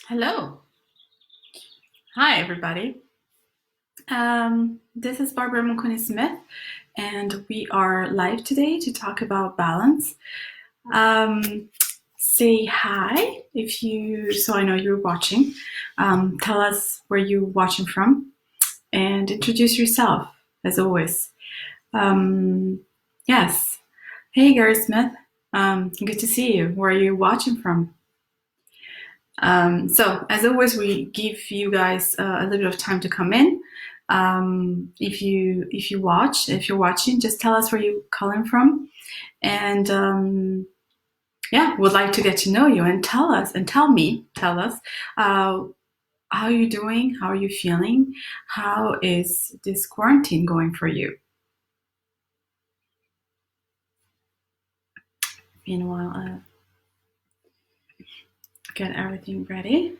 Hello. Hi, everybody. This is Barbara Manconi-Smith, and we are live today to talk about balance. Say hi if you, so I know you're watching. Tell us where you're watching from, and introduce yourself, as always. Yes. Hey, Gary Smith. Good to see you. Where are you watching from? So as always, we give you guys a little bit of time to come in. If you're watching, just tell us where you're calling from, and yeah, would like to get to know you and tell us and tell us how you're doing, how are you feeling, how is this quarantine going for you? Meanwhile, get everything ready.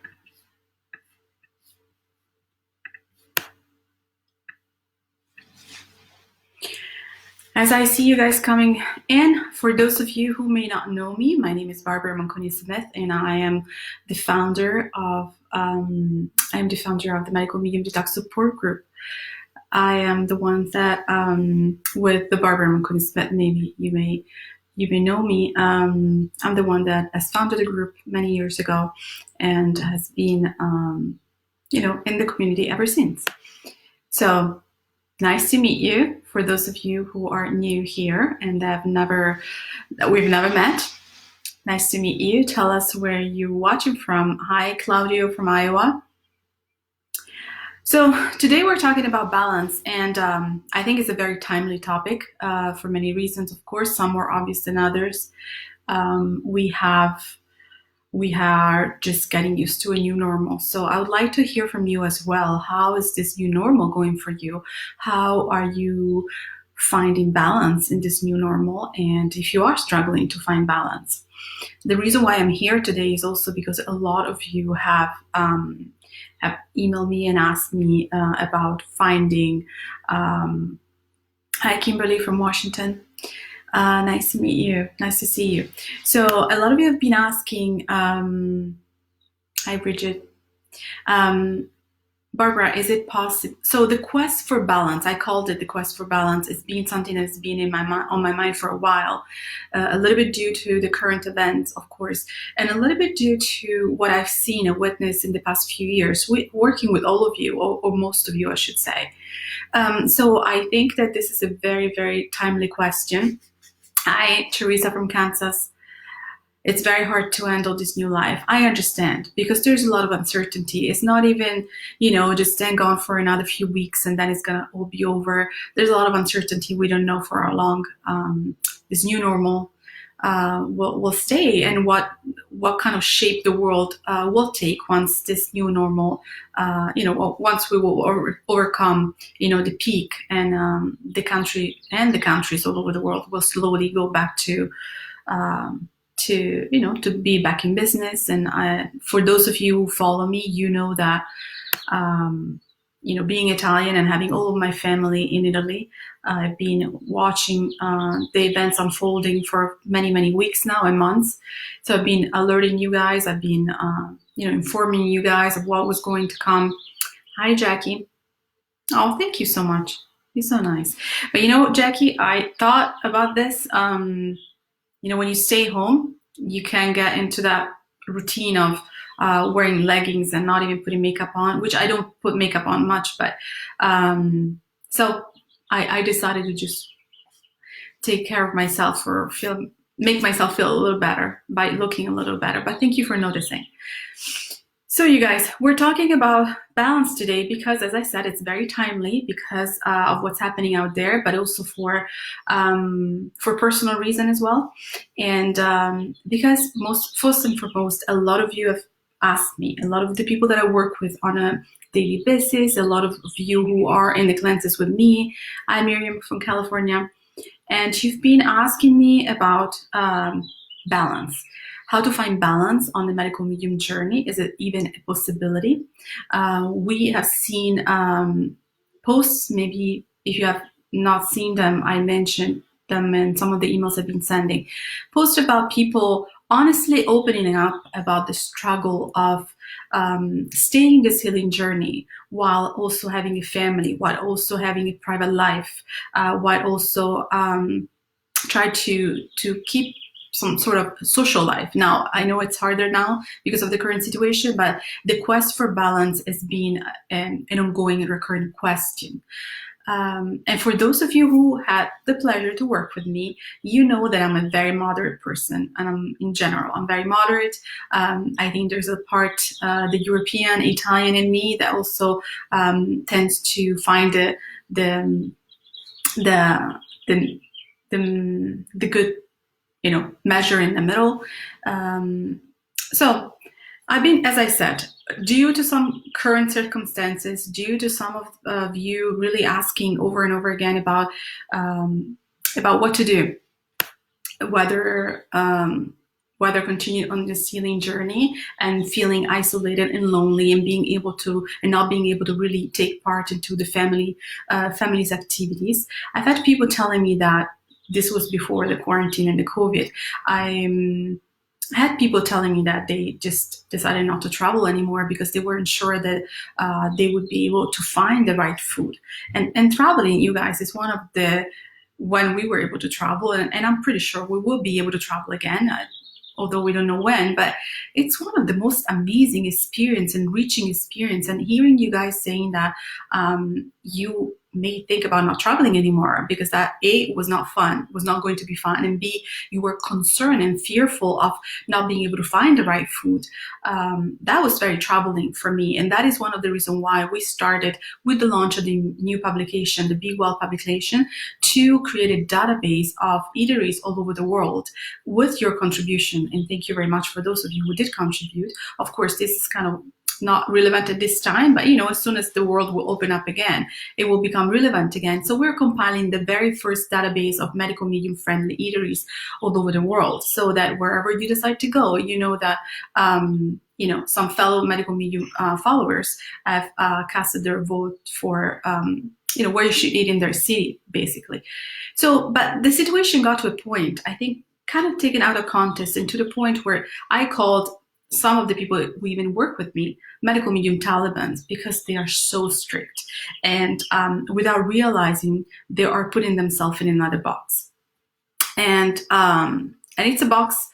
As I see you guys coming in, for those of you who may not know me, my name is Barbara Manconi-Smith, and I am the founder of the Medical Medium Detox Support Group. I am the one that, with the Barbara Manconi-Smith, maybe you may know me. I'm the one that has founded the group many years ago, and has been, in the community ever since. So. Nice to meet you. For those of you who are new here and that we've never met, nice to meet you. Tell us where you're watching from. Hi, Claudio from Iowa. So today we're talking about balance, and I think it's a very timely topic for many reasons. Of course, some more obvious than others. We are just getting used to a new normal. So I would like to hear from you as well. How is this new normal going for you? How are you finding balance in this new normal? And if you are struggling to find balance, the reason why I'm here today is also because a lot of you have emailed me and asked me about finding. Hi, Kimberly from Washington. Nice to meet you. Nice to see you. So a lot of you have been asking, hi, Bridget. Barbara, is it possible? So the quest for balance, I called it the quest for balance, is being something that's been on my mind for a while. A little bit due to the current events, of course, and a little bit due to what I've seen and witnessed in the past few years, working with all of you, or most of you, I should say. So I think that this is a very, very timely question. Hi, Teresa from Kansas. It's very hard to handle this new life. I understand, because there's a lot of uncertainty. It's not even, just staying gone for another few weeks and then it's going to all be over. There's a lot of uncertainty. We don't know for how long this new normal will stay, and what kind of shape the world will take once this new normal, once we will overcome, the peak, and the countries all over the world will slowly go back to be back in business. And for those of you who follow me, you know that being Italian and having all of my family in Italy, I've been watching the events unfolding for many, many weeks now and months. So I've been alerting you guys. I've been, informing you guys of what was going to come. Hi, Jackie. Oh, thank you so much. You're so nice. But Jackie, I thought about this. When you stay home, you can get into that routine of wearing leggings and not even putting makeup on, which I don't put makeup on much, but so I decided to just take care of myself, or make myself feel a little better by looking a little better. But thank you for noticing. So you guys, we're talking about balance today because, as I said, it's very timely because of what's happening out there, but also for personal reason as well. And because first and foremost, a lot of you have asked me, a lot of the people that I work with on a daily basis, a lot of you who are in the classes with me. I'm Miriam from California, and you've been asking me about balance. How to find balance on the medical medium journey. Is it even a possibility? We have seen posts, maybe if you have not seen them, I mentioned them in some of the emails I've been sending. Posts about people honestly opening up about the struggle of staying this healing journey while also having a family, while also having a private life, while also try to keep some sort of social life. Now, I know it's harder now because of the current situation, but the quest for balance has been an ongoing and recurring question. And for those of you who had the pleasure to work with me, you know that I'm a very moderate person, and in general, I'm very moderate. I think there's a part, the European, Italian in me that also tends to find the the the, the good, measure in the middle. So I've been, as I said, due to some current circumstances, due to some of you really asking over and over again about what to do, whether continue on this healing journey and feeling isolated and lonely and not being able to really take part into the family's activities. I've had people telling me that this was before the quarantine and the COVID. I had people telling me that they just decided not to travel anymore because they weren't sure that they would be able to find the right food. And traveling, you guys, is one of when we were able to travel, and I'm pretty sure we will be able to travel again, although we don't know when, but it's one of the most amazing experience, enriching experience. And hearing you guys saying that you may think about not traveling anymore because that A, was not fun, was not going to be fun, and B, you were concerned and fearful of not being able to find the right food. That was very troubling for me, and that is one of the reasons why we started with the launch of the new publication, the Be Well publication, to create a database of eateries all over the world with your contribution. And thank you very much for those of you who did contribute. Of course, this is kind of not relevant at this time, but as soon as the world will open up again, it will become relevant again. So we're compiling the very first database of medical medium friendly eateries all over the world, so that wherever you decide to go, you know that some fellow medical medium followers have casted their vote for where you should eat in their city, basically. So, but the situation got to a point, I think, kind of taken out of context, and to the point where I called some of the people who even work with me medical medium Talibans, because they are so strict, and without realizing, they are putting themselves in another box. And it's a box.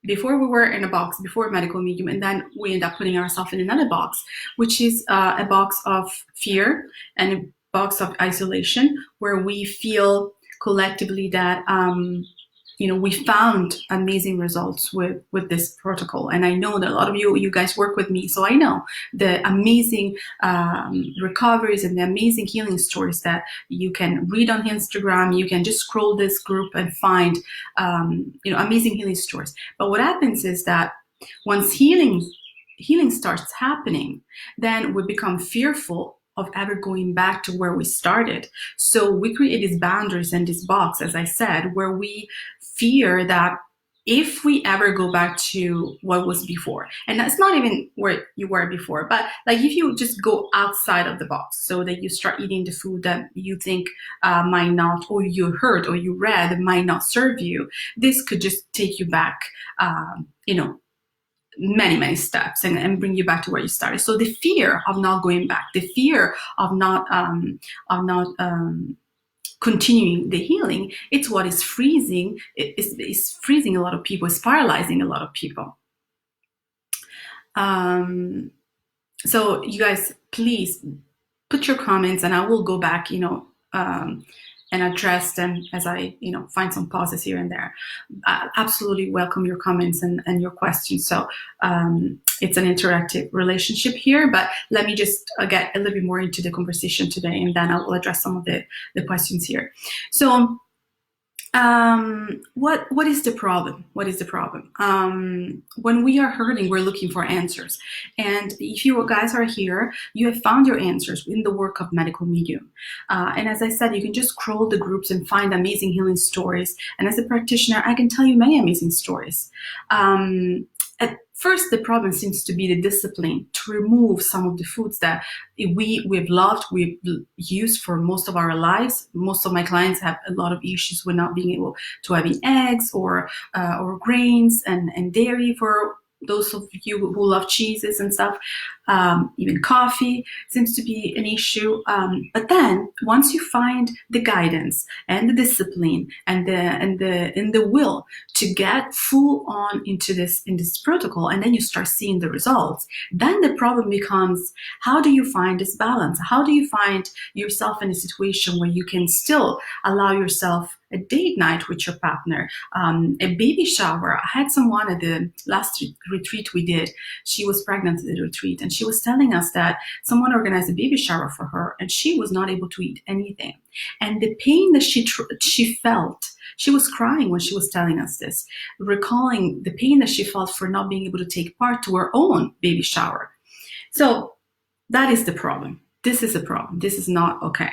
Before we were in a box, before medical medium, and then we end up putting ourselves in another box, which is a box of fear and a box of isolation, where we feel collectively that we found amazing results with this protocol. And I know that a lot of you guys work with me, so I know the amazing recoveries and the amazing healing stories that you can read on Instagram. You can just scroll this group and find amazing healing stories. But what happens is that once healing starts happening, then we become fearful of ever going back to where we started. So we create these boundaries and this box, as I said, where we fear that if we ever go back to what was before, and that's not even where you were before, but like if you just go outside of the box, so that you start eating the food that you think might not, or you heard or you read might not serve you, this could just take you back, many steps and bring you back to where you started. So the fear of not going back, the fear of not continuing the healing, it's what is freezing. It's freezing a lot of people. It's paralyzing a lot of people. So you guys, please put your comments, and I will go back, and address them as I, find some pauses here and there. Absolutely welcome your comments and your questions. So it's an interactive relationship here, but let me just get a little bit more into the conversation today, and then I will address some of the questions here. So what is the problem? What is the problem? When we are hurting, we're looking for answers. And if you guys are here, you have found your answers in the work of medical medium. And as I said, you can just scroll the groups and find amazing healing stories. And as a practitioner, I can tell you many amazing stories. At first, the problem seems to be the discipline to remove some of the foods that we've loved, we've used for most of our lives. Most of my clients have a lot of issues with not being able to having eggs or grains and dairy for those of you who love cheeses and stuff, even coffee seems to be an issue. But then once you find the guidance and the discipline and the will to get full on into this protocol, and then you start seeing the results, then the problem becomes, how do you find this balance? How do you find yourself in a situation where you can still allow yourself a date night with your partner, a baby shower? I had someone at the last retreat we did. She was pregnant at the retreat, and she was telling us that someone organized a baby shower for her, and she was not able to eat anything. And the pain that she felt, she was crying when she was telling us this, recalling the pain that she felt for not being able to take part to her own baby shower. So that is the problem. This is a problem. This is not okay.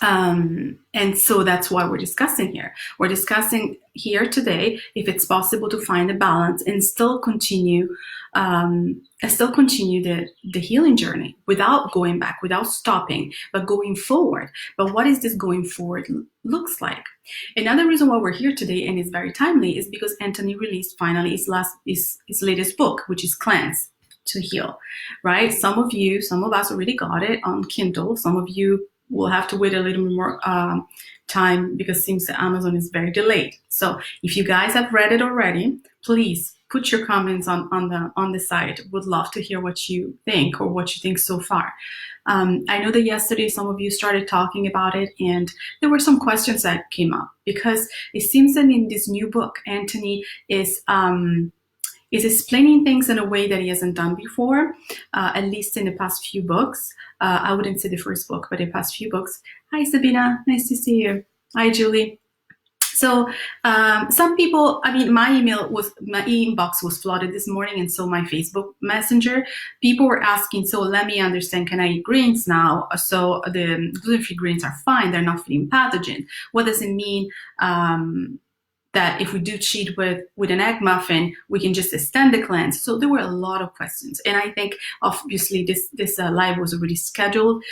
And so that's why we're discussing here. We're discussing here today if it's possible to find a balance and still continue the healing journey without going back, without stopping, but going forward. But what is this going forward looks like? Another reason why we're here today, and it's very timely, is because Anthony released finally his latest book, which is Cleanse to Heal, right? Some of us already got it on Kindle. Some of you will have to wait a little bit more time because it seems that Amazon is very delayed. So if you guys have read it already, please put your comments on the site. Would love to hear what you think or what you think so far. I know that yesterday some of you started talking about it, and there were some questions that came up because it seems that in this new book, Anthony is explaining things in a way that he hasn't done before, at least in the past few books. I wouldn't say the first book, but the past few books. Hi, Sabina. Nice to see you. Hi, Julie. So some people, my inbox was flooded this morning, and so my Facebook Messenger, people were asking, so let me understand, can I eat greens now? So the gluten-free greens are fine, they're not feeding pathogens. What does it mean that if we do cheat with an egg muffin, we can just extend the cleanse? So there were a lot of questions. And I think obviously this live was already scheduled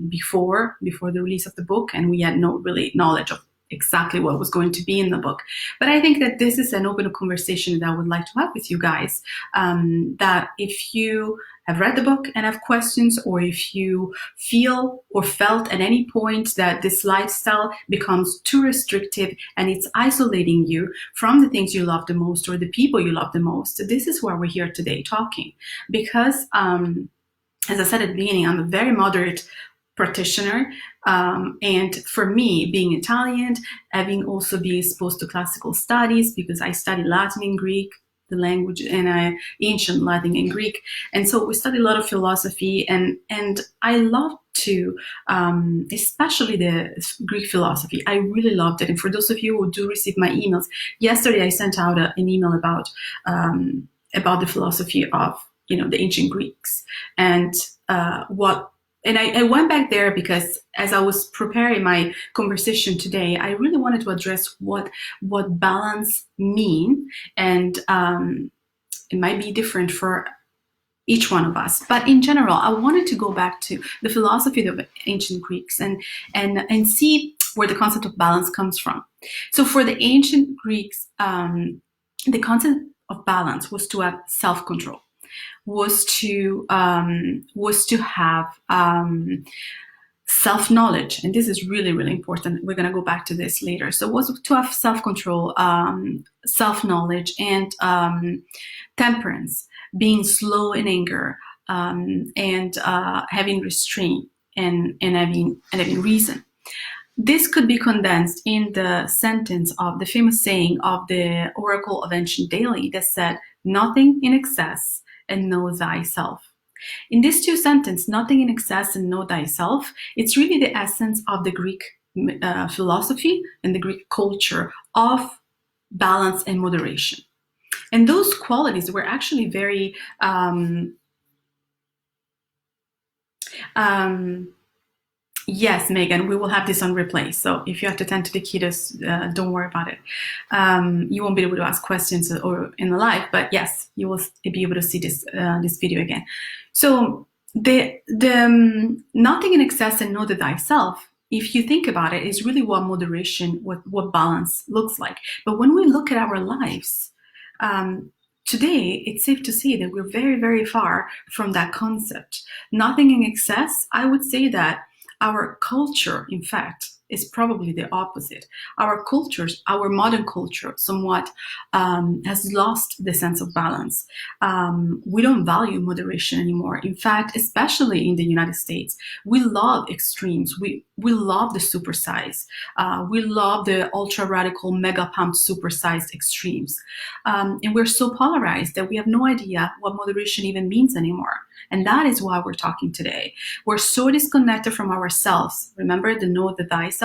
before the release of the book, and we had no really knowledge of exactly what was going to be in the book. But I think that this is an open conversation that I would like to have with you guys, that if you have read the book and have questions, or if you feel or felt at any point that this lifestyle becomes too restrictive and it's isolating you from the things you love the most or the people you love the most, this is why we're here today talking. Because as I said at the beginning, I'm a very moderate practitioner, and for me, being Italian, having also been exposed to classical studies, because I studied Latin and Greek, the language, and ancient Latin and Greek, and so we studied a lot of philosophy, and I love to, especially the Greek philosophy. I really loved it. And for those of you who do receive my emails, yesterday I sent out an email about the philosophy of the ancient Greeks, and And I went back there because as I was preparing my conversation today, I really wanted to address what balance mean, and it might be different for each one of us. But in general, I wanted to go back to the philosophy of ancient Greeks and see where the concept of balance comes from. So for the ancient Greeks, the concept of balance was to have self-control. Was to have self-knowledge, and this is really, really important. We're going to go back to this later. So was to have self-control, self-knowledge, and temperance, being slow in anger, and having restraint, and having reason. This could be condensed in the sentence of the famous saying of the Oracle of Ancient Delhi that said, "Nothing in excess, and know thyself." In these two sentences, nothing in excess and know thyself, it's really the essence of the Greek philosophy and the Greek culture of balance and moderation. And those qualities were actually very yes, Megan, we will have this on replay. So if you have to tend to the kiddos, don't worry about it. You won't be able to ask questions or in the live, but yes, you will be able to see this video again. So the nothing in excess and know thyself, if you think about it, is really what moderation, what balance looks like. But when we look at our lives, today, it's safe to say that we're very, very far from that concept. Nothing in excess. I would say that our culture, in fact, is probably the opposite. Our cultures, our modern culture, somewhat has lost the sense of balance. We don't value moderation anymore. In fact, especially in the United States, we love extremes. We love the supersize. We love the ultra radical, mega pumped, supersized extremes. And we're so polarized that we have no idea what moderation even means anymore. And that is why we're talking today. We're so disconnected from ourselves. Remember the know the thyself?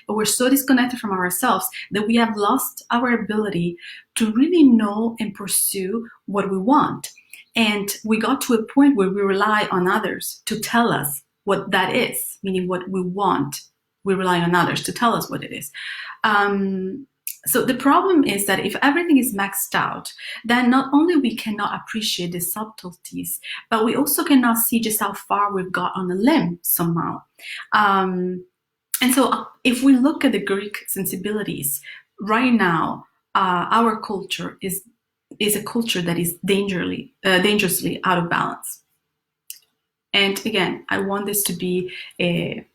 But we're so disconnected from ourselves that we have lost our ability to really know and pursue what we want. And we got to a point where we rely on others to tell us what that is, meaning what we want. We rely on others to tell us what it is. So the problem is that if everything is maxed out, then not only we cannot appreciate the subtleties, but we also cannot see just how far we've got on a limb somehow. And so if we look at the Greek sensibilities, right now, our culture is a culture that is dangerously out of balance. And again, I want this to be an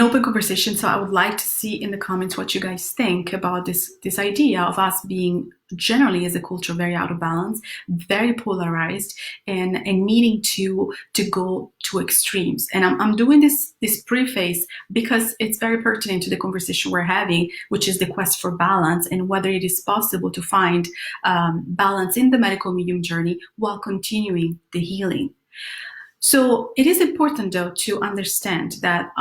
open conversation. So I would like to see in the comments what you guys think about this idea of us being generally as a culture very out of balance, very polarized, and needing to go to extremes. And I'm doing this preface because it's very pertinent to the conversation we're having, which is the quest for balance and whether it is possible to find balance in the medical medium journey while continuing the healing. So it is important, though, to understand that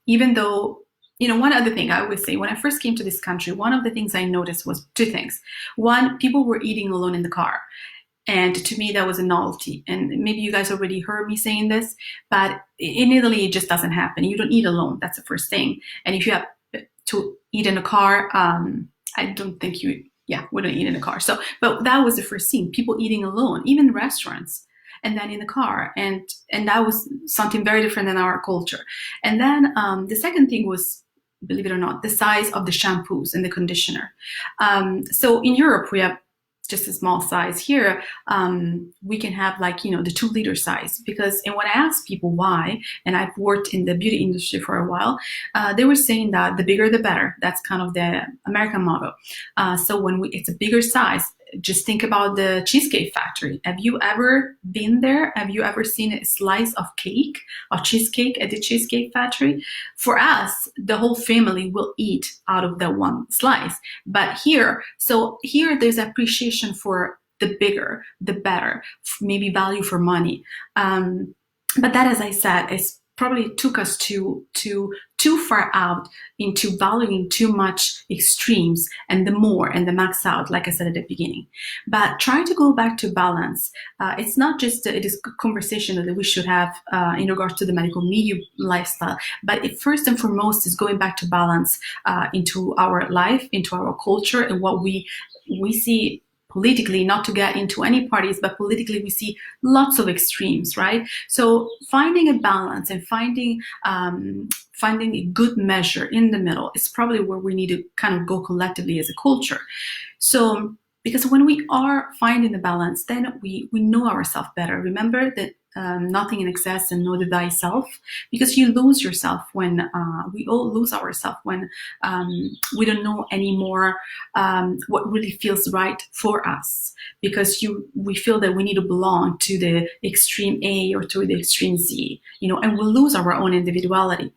even though, one other thing I always say, when I first came to this country, one of the things I noticed was two things. One, people were eating alone in the car. And to me, that was a novelty. And maybe you guys already heard me saying this, but in Italy, it just doesn't happen. You don't eat alone. That's the first thing. And if you have to eat in a car, I don't think we don't eat in a car. So, but that was the first thing, people eating alone, even in restaurants. And then in the car, and that was something very different than our culture. And then the second thing was, believe it or not, the size of the shampoos and the conditioner. So in Europe, we have just a small size. Here, we can have the 2-liter size, because, and when I ask people why, and I've worked in the beauty industry for a while, they were saying that the bigger the better. That's kind of the American motto. So when it's a bigger size, just think about the Cheesecake Factory. Have you ever been there? Have you ever seen a slice of cake, of cheesecake at the Cheesecake Factory? For us, the whole family will eat out of that one slice. But here there's appreciation for the bigger, the better, maybe value for money. But that, as I said, is probably took us too far out into valuing too much extremes and the more and the max out, like I said at the beginning. But try to go back to balance. It's not just it is a conversation that we should have in regards to the medical medium lifestyle, but it first and foremost is going back to balance into our life, into our culture, and what we see politically, not to get into any parties, but politically we see lots of extremes, right? So finding a balance and finding a good measure in the middle is probably where we need to kind of go collectively as a culture. So, because when we are finding the balance, then we know ourselves better. Remember that nothing in excess and know the thyself, because you lose yourself when we all lose ourselves when we don't know anymore what really feels right for us, because we feel that we need to belong to the extreme A or to the extreme Z, and we'll lose our own individuality.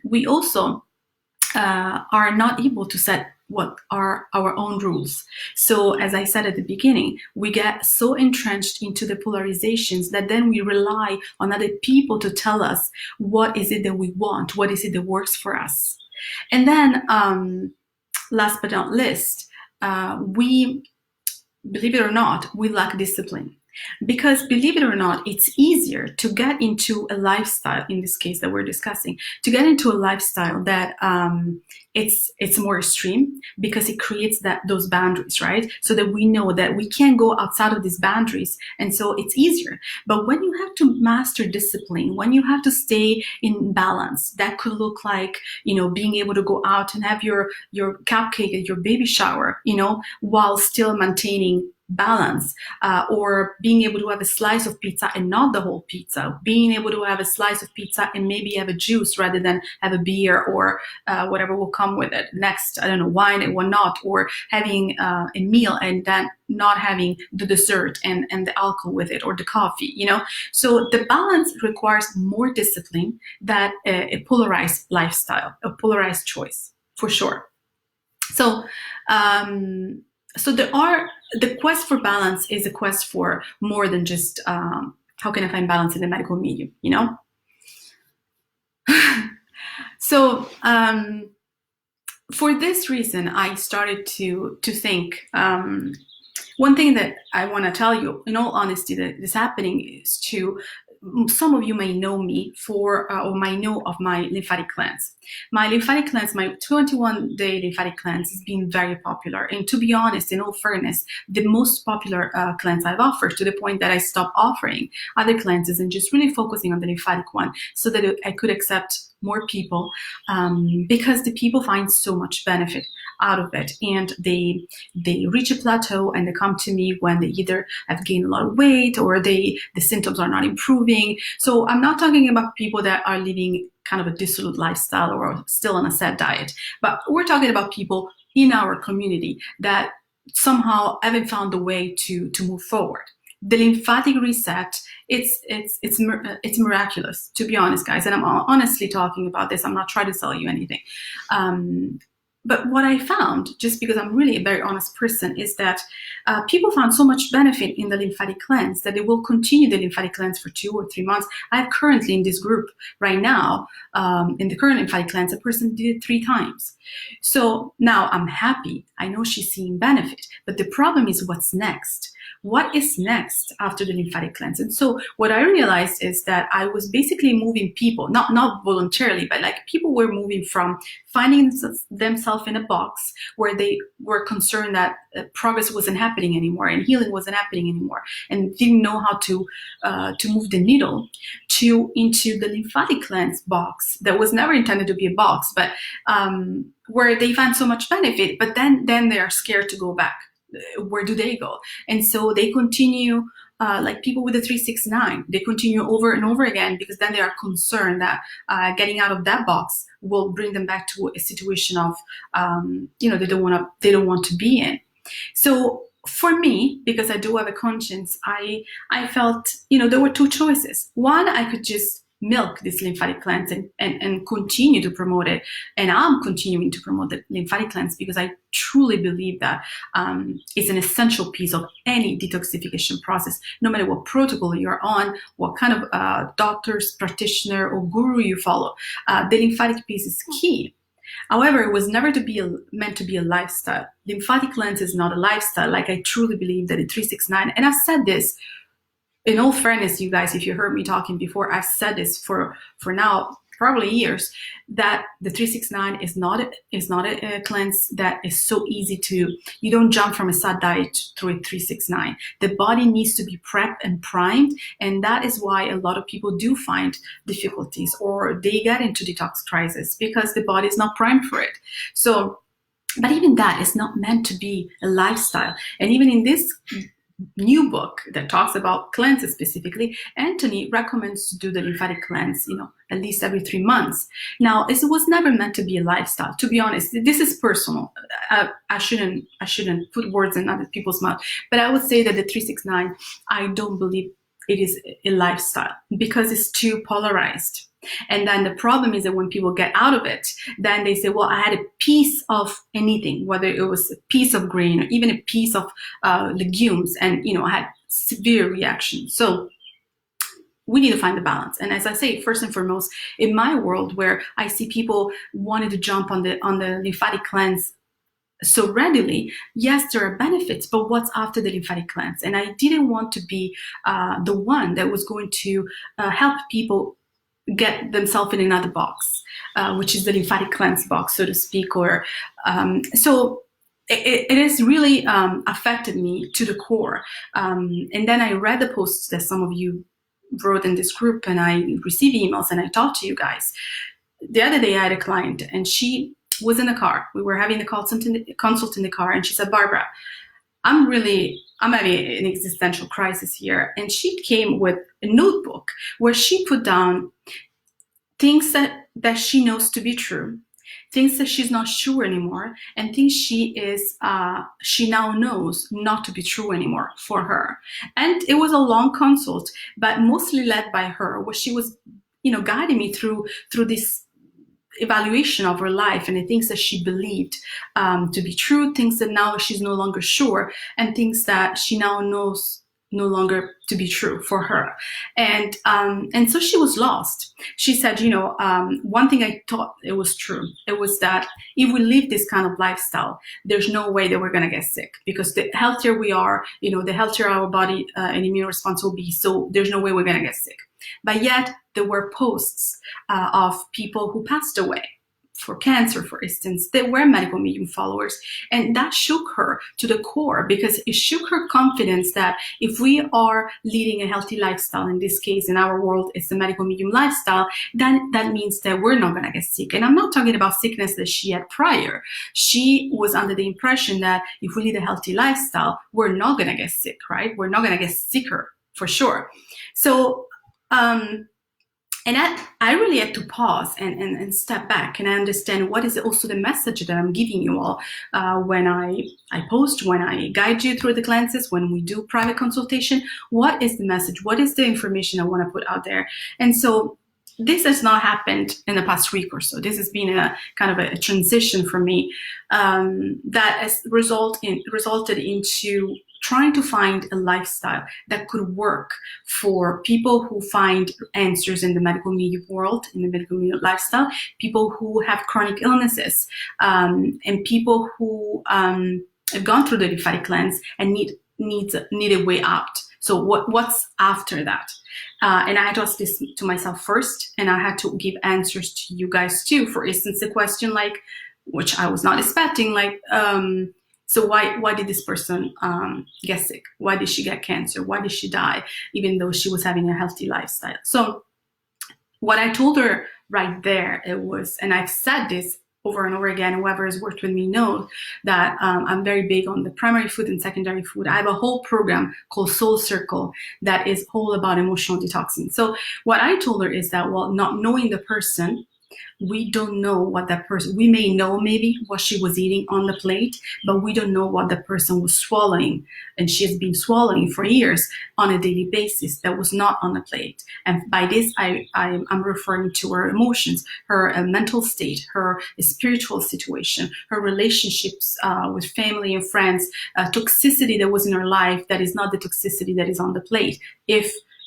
We also are not able to set what are our own rules. So as I said at the beginning, we get so entrenched into the polarizations that then we rely on other people to tell us what is it that we want, what is it that works for us. And then last but not least, we, believe it or not, we lack discipline. Because believe it or not, it's easier to get into a lifestyle, in this case that we're discussing, to get into a lifestyle that it's more extreme, because it creates those boundaries, right? So that we know that we can't go outside of these boundaries, and so it's easier. But when you have to master discipline, when you have to stay in balance, that could look like, being able to go out and have your cupcake at your baby shower, while still maintaining balance, or being able to have a slice of pizza and not the whole pizza, being able to have a slice of pizza and maybe have a juice rather than have a beer, or whatever will come with it next, I don't know, wine and whatnot, or having a meal and then not having the dessert and the alcohol with it, or the coffee, So the balance requires more discipline than a polarized lifestyle, a polarized choice, for sure. So, the quest for balance is a quest for more than just how can I find balance in the medical medium, So, for this reason, I started to think. One thing that I want to tell you, in all honesty, that is happening is some of you may know me or might know of my lymphatic cleanse. My lymphatic cleanse, my 21-day lymphatic cleanse, has been very popular. And to be honest, in all fairness, the most popular cleanse I've offered, to the point that I stopped offering other cleanses and just really focusing on the lymphatic one, so that I could accept more people, because the people find so much benefit out of it, and they reach a plateau and they come to me when they either have gained a lot of weight or the symptoms are not improving. So I'm not talking about people that are living kind of a dissolute lifestyle or still on a sad diet, but we're talking about people in our community that somehow haven't found a way to move forward. The lymphatic reset, it's miraculous, to be honest, guys. And I'm honestly talking about this. I'm not trying to sell you anything. But what I found, just because I'm really a very honest person, is that people found so much benefit in the lymphatic cleanse that they will continue the lymphatic cleanse for 2 or 3 months. I have currently in this group right now, in the current lymphatic cleanse, a person did it 3 times. So now I'm happy. I know she's seeing benefit. But the problem is, what's next? What is next after the lymphatic cleanse? And so what I realized is that I was basically moving people, not voluntarily, but like people were moving from finding themselves in a box where they were concerned that progress wasn't happening anymore and healing wasn't happening anymore, and didn't know how to move the needle, into the lymphatic cleanse box that was never intended to be a box, but where they find so much benefit, but then they are scared to go back. Where do they go? And so they continue, like people with the 369, they continue over and over again, because then they are concerned that getting out of that box will bring them back to a situation of, they don't want to be in. So for me, because I do have a conscience, I felt, there were 2 choices. One, I could just milk this lymphatic cleanse and continue to promote it. And I'm continuing to promote the lymphatic cleanse because I truly believe that it's an essential piece of any detoxification process, no matter what protocol you're on, what kind of doctor's, practitioner, or guru you follow. The lymphatic piece is key. However, it was never meant to be a lifestyle. Lymphatic cleanse is not a lifestyle. Like, I truly believe that the 369, and I've said this, in all fairness, you guys, if you heard me talking before, I've said this for now probably years, that the 369 is not a cleanse that is so easy to. You don't jump from a sad diet through a 369. The body needs to be prepped and primed, and that is why a lot of people do find difficulties or they get into detox crisis, because the body is not primed for it. So, but even that is not meant to be a lifestyle. And even in this new book that talks about cleanses specifically, Anthony recommends to do the lymphatic cleanse, at least every 3 months. Now, it was never meant to be a lifestyle. To be honest, this is personal. I shouldn't put words in other people's mouth, but I would say that the 369, I don't believe it is a lifestyle, because it's too polarized. And then the problem is that when people get out of it, then they say, well, I had a piece of anything, whether it was a piece of grain or even a piece of legumes, and, I had severe reactions. So we need to find the balance. And as I say, first and foremost, in my world, where I see people wanting to jump on the lymphatic cleanse so readily. Yes, there are benefits, but what's after the lymphatic cleanse? And I didn't want to be the one that was going to help people get themselves in another box, which is the lymphatic cleanse box, so to speak. Or so it has really affected me to the core. And then I read the posts that some of you wrote in this group, and I received emails, and I talked to you guys. The other day I had a client, and she was in the car. We were having the consult in the car, and she said, Barbara, I'm having an existential crisis here. And she came with a notebook where she put down things that she knows to be true, things that she's not sure anymore, and things she now knows not to be true anymore for her. And it was a long consult, but mostly led by her, where she was, guiding me through this evaluation of her life and the things that she believed to be true, things that now she's no longer sure, and things that she now knows no longer to be true for her. And so she was lost. She said, one thing I thought it was true. It was that if we live this kind of lifestyle, there's no way that we're going to get sick, because the healthier we are, the healthier our body and immune response will be. So there's no way we're going to get sick. But yet there were posts of people who passed away for cancer, for instance. They were medical medium followers, and that shook her to the core, because it shook her confidence that if we are leading a healthy lifestyle, in this case, in our world, it's a medical medium lifestyle, then that means that we're not going to get sick. And I'm not talking about sickness that she had prior. She was under the impression that if we lead a healthy lifestyle, we're not going to get sick, right? We're not going to get sicker, for sure. So, and I really had to pause and step back and understand what is also the message that I'm giving you all when I post, when I guide you through the cleanses, when we do private consultation. What is the message? What is the information I want to put out there? And so this has not happened in the past week or so. This has been a kind of a transition for me that has resulted into trying to find a lifestyle that could work for people who find answers in the medical media world, in the medical media lifestyle, people who have chronic illnesses, and people who have gone through the lymphatic cleanse and need a way out. So what's after that? And I had to ask this to myself first, and I had to give answers to you guys too. For instance, a question like, which I was not expecting, like, so why did this person get sick? Why did she get cancer? Why did she die, even though she was having a healthy lifestyle? So what I told her right there, it was, and I've said this over and over again, whoever has worked with me knows that I'm very big on the primary food and secondary food. I have a whole program called Soul Circle that is all about emotional detoxing. So what I told her is that, well, not knowing the person, we don't know what that person, we may know maybe what she was eating on the plate, but we don't know what the person was swallowing. And she has been swallowing for years on a daily basis that was not on the plate. And by this, I'm referring to her emotions, her mental state, her spiritual situation, her relationships with family and friends, toxicity that was in her life that is not the toxicity that is on the plate.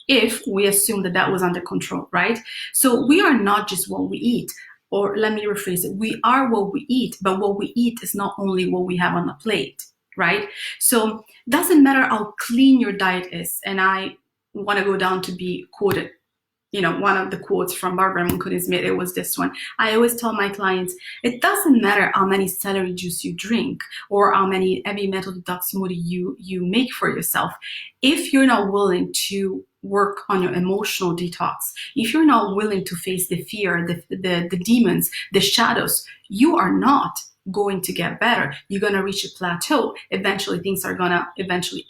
If we assume that was under control, right? So we are not just what we eat, or let me rephrase it. We are what we eat, but what we eat is not only what we have on the plate, right? So doesn't matter how clean your diet is. And I want to go down to be quoted. One of the quotes from Barbara Manconi-Smith, it was this one. I always tell my clients, it doesn't matter how many celery juice you drink or how many heavy metal detox smoothie you make for yourself. If you're not willing to work on your emotional detox, if you're not willing to face the fear, the demons, the shadows, you are not going to get better. You're going to reach a plateau. Eventually,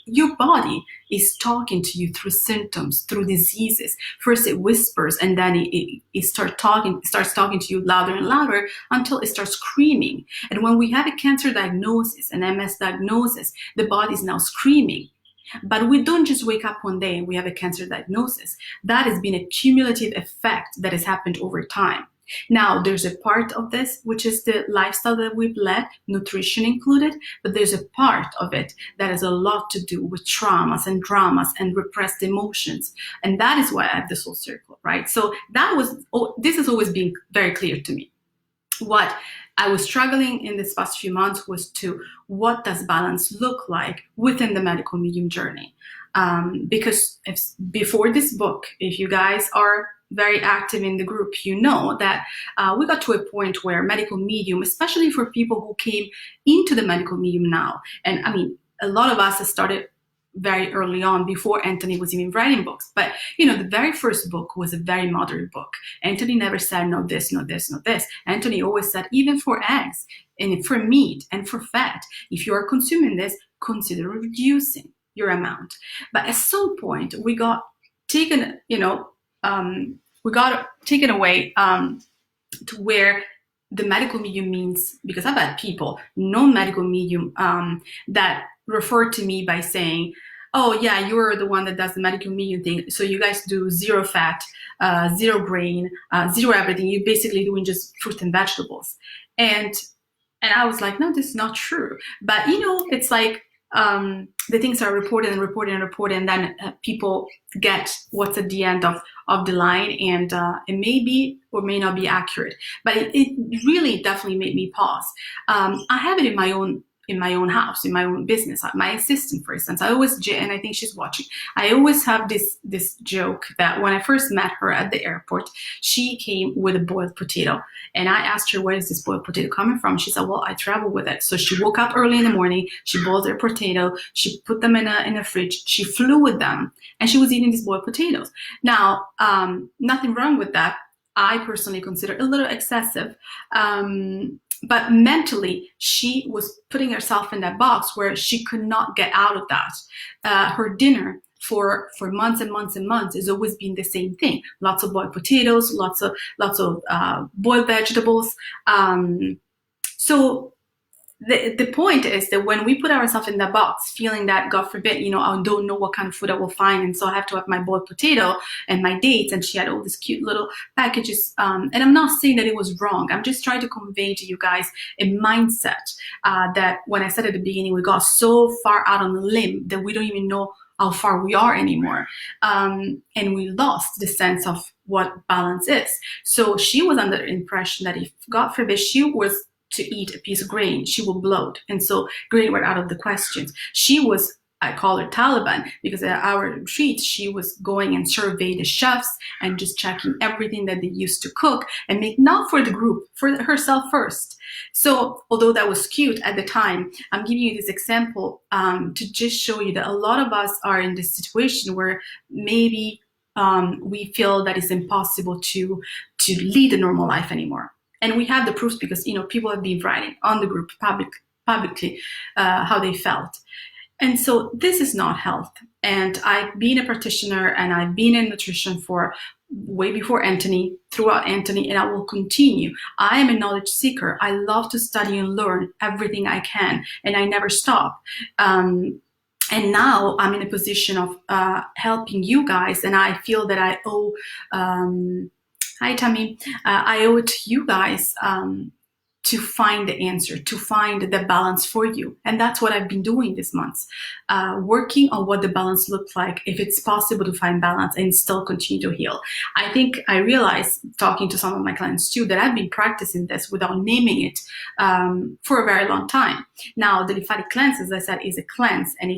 your body is talking to you through symptoms, through diseases. First it whispers, and then it starts talking to you louder and louder until it starts screaming. And when we have a cancer diagnosis, an MS diagnosis, the body is now screaming. But we don't just wake up one day and we have a cancer diagnosis. That has been a cumulative effect that has happened over time. Now, there's a part of this, which is the lifestyle that we've led, nutrition included, but there's a part of it that has a lot to do with traumas and dramas and repressed emotions. And that is why I have the Soul Circle, right? So this has always been very clear to me. what I was struggling in this past few months was to what does balance look like within the medical medium journey. Because before this book, if you guys are very active in the group, you know that we got to a point where medical medium, especially for people who came into the medical medium now, and I mean, a lot of us have started very early on before Anthony was even writing books. But you know, the very first book was a very modern book. Anthony never said no this, no this, no this. Anthony always said even for eggs and for meat and for fat, if you are consuming this, consider reducing your amount. But at some point we got taken, we got taken away to where the medical medium means, because I've had people, non-medical medium, that refer to me by saying, oh yeah, you're the one that does the medical medium thing, so you guys do zero fat, zero grain, zero everything, you're basically doing just fruit and vegetables. And I was like, no, this is not true. But you know, it's like the things are reported and reported and reported, and then people get what's at the end of the line, and it may be or may not be accurate. But it really definitely made me pause. I have it in my own house, in my own business. My assistant, for instance, I always, and I think she's watching, I always have this joke that when I first met her at the airport, she came with a boiled potato. And I asked her, where is this boiled potato coming from? She said, well, I travel with it. So she woke up early in the morning, she boiled her potato, she put them in a fridge, she flew with them, and she was eating these boiled potatoes. Now, nothing wrong with that. I personally consider it a little excessive. But mentally, she was putting herself in that box where she could not get out of that. Her dinner for months and months and months has always been the same thing: lots of boiled potatoes, lots of boiled vegetables. So the point is that when we put ourselves in that box, feeling that, God forbid, I don't know what kind of food I will find, and so I have to have my boiled potato and my dates, and she had all these cute little packages. And I'm not saying that it was wrong. I'm just trying to convey to you guys a mindset that when I said at the beginning, we got so far out on the limb that we don't even know how far we are anymore. And we lost the sense of what balance is. So she was under the impression that if, God forbid, she was to eat a piece of grain, she will bloat. And so grain were out of the questions. She was, I call her Taliban, because at our retreat, she was going and surveying the chefs and just checking everything that they used to cook and make, not for the group, for herself first. So although that was cute at the time, I'm giving you this example to just show you that a lot of us are in this situation where maybe we feel that it's impossible to lead a normal life anymore. And we have the proofs because, people have been writing on the group publicly how they felt. And so this is not health. And I've been a practitioner and I've been in nutrition for way before Anthony, throughout Anthony, and I will continue. I am a knowledge seeker. I love to study and learn everything I can, and I never stop. And now I'm in a position of helping you guys, and I feel that I owe... Hi, Tammy. I owe it to you guys to find the answer, to find the balance for you. And that's what I've been doing this month, working on what the balance looks like, if it's possible to find balance and still continue to heal. I think I realized, talking to some of my clients too, that I've been practicing this without naming it for a very long time. Now, the lymphatic cleanse, as I said, is a cleanse, and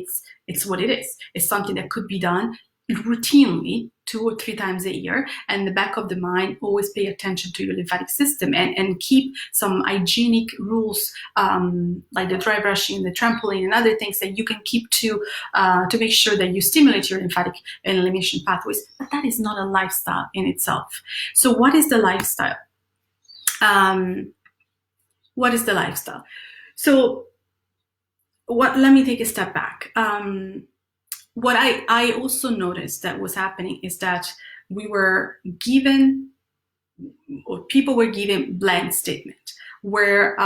it's what it is. It's something that could be done routinely 2 or 3 times a year, and in the back of the mind, always pay attention to your lymphatic system and keep some hygienic rules, like the dry brushing, the trampoline, and other things that you can keep to make sure that you stimulate your lymphatic and elimination pathways. But that is not a lifestyle in itself. So what is the lifestyle? What is the lifestyle? So let me take a step back. What I also noticed that was happening is that we were given, or people were given, blank statement. where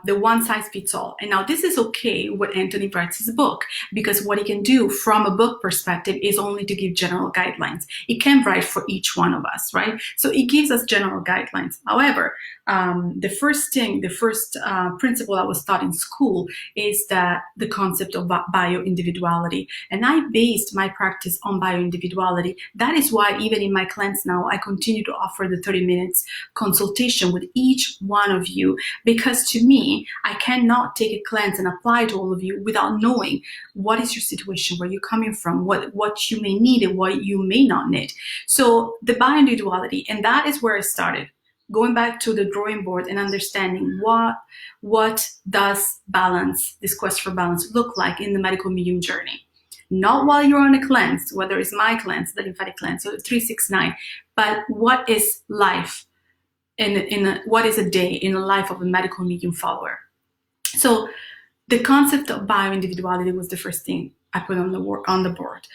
the one size fits all. And now this is okay when Anthony writes his book, because what he can do from a book perspective is only to give general guidelines. He can write for each one of us, right? So he gives us general guidelines. However, the first principle I was taught in school is that the concept of bio-individuality. And I based my practice on bio-individuality. That is why even in my clients now, I continue to offer the 30 minutes consultation with each one of you, because to me, I cannot take a cleanse and apply to all of you without knowing what is your situation, where you're coming from, what you may need and what you may not need. So the bio-individuality, and that is where I started. Going back to the drawing board and understanding what does balance, this quest for balance, look like in the medical medium journey. Not while you're on a cleanse, whether it's my cleanse, the lymphatic cleanse, or the 369, but what is life what is a day in the life of a medical medium follower. So the concept of bio-individuality was the first thing I put on the board,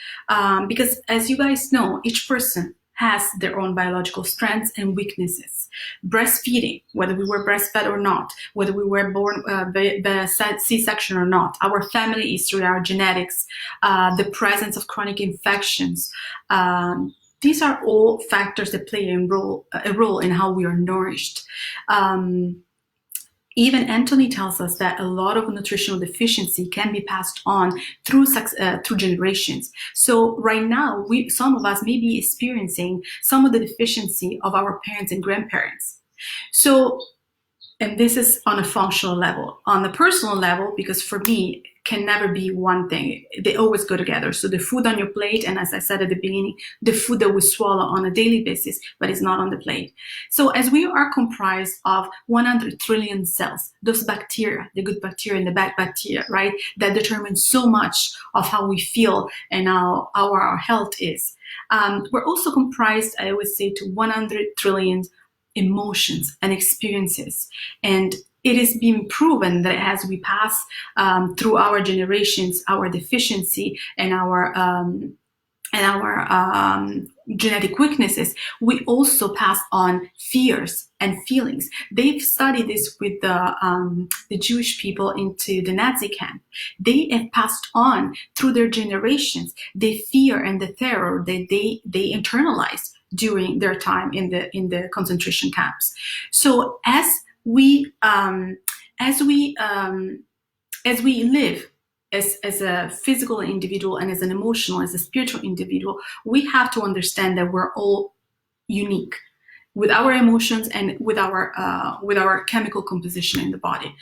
because as you guys know, each person has their own biological strengths and weaknesses. Breastfeeding, whether we were breastfed or not, whether we were born C-section or not, our family history, our genetics, the presence of chronic infections, these are all factors that play a role in how we are nourished. Even Anthony tells us that a lot of nutritional deficiency can be passed on through generations. So right now, some of us may be experiencing some of the deficiency of our parents and grandparents. So, and this is on a functional level. On the personal level, because for me, can never be one thing. They always go together. So the food on your plate, and as I said at the beginning, the food that we swallow on a daily basis, but it's not on the plate. So as we are comprised of 100 trillion cells, those bacteria, the good bacteria and the bad bacteria, right, that determine so much of how we feel and how our health is. We're also comprised, I always say, to 100 trillion emotions and experiences. And it is being proven that as we pass through our generations, our deficiency and our genetic weaknesses, we also pass on fears and feelings. They've studied this with the Jewish people into the Nazi camp. They have passed on through their generations the fear and the terror that they internalized during their time in the concentration camps. So as we live as a physical individual and as an emotional, as a spiritual individual, we have to understand that we're all unique with our emotions and with our chemical composition in the body.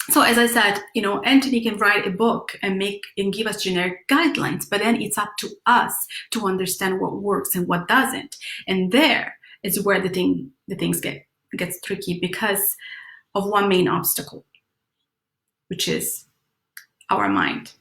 So as I said, Anthony can write a book and give us generic guidelines, but then it's up to us to understand what works and what doesn't. And there is where the things gets tricky, because of one main obstacle, which is our mind.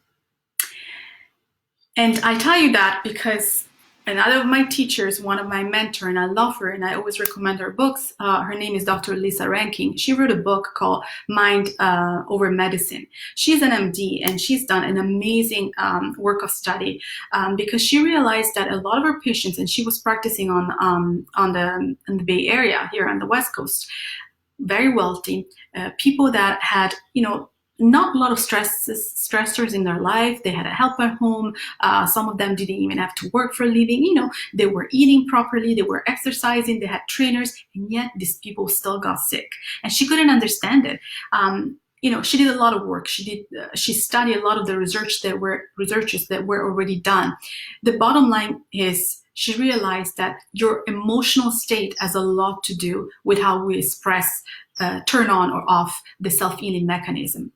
And I tell you that because another of my teachers, one of my mentors, and I love her and I always recommend her books. Her name is Dr. Lisa Rankin. She wrote a book called Mind Over Medicine. She's an MD and she's done an amazing work of study because she realized that a lot of her patients, and she was practicing in the Bay Area here on the West Coast, very wealthy people that had, not a lot of stressors in their life. They had a help at home. Some of them didn't even have to work for a living. They were eating properly. They were exercising. They had trainers, and yet these people still got sick. And she couldn't understand it. She did a lot of work. She studied a lot of the researches that were already done. The bottom line is, she realized that your emotional state has a lot to do with how we express, turn on or off the self-healing mechanism.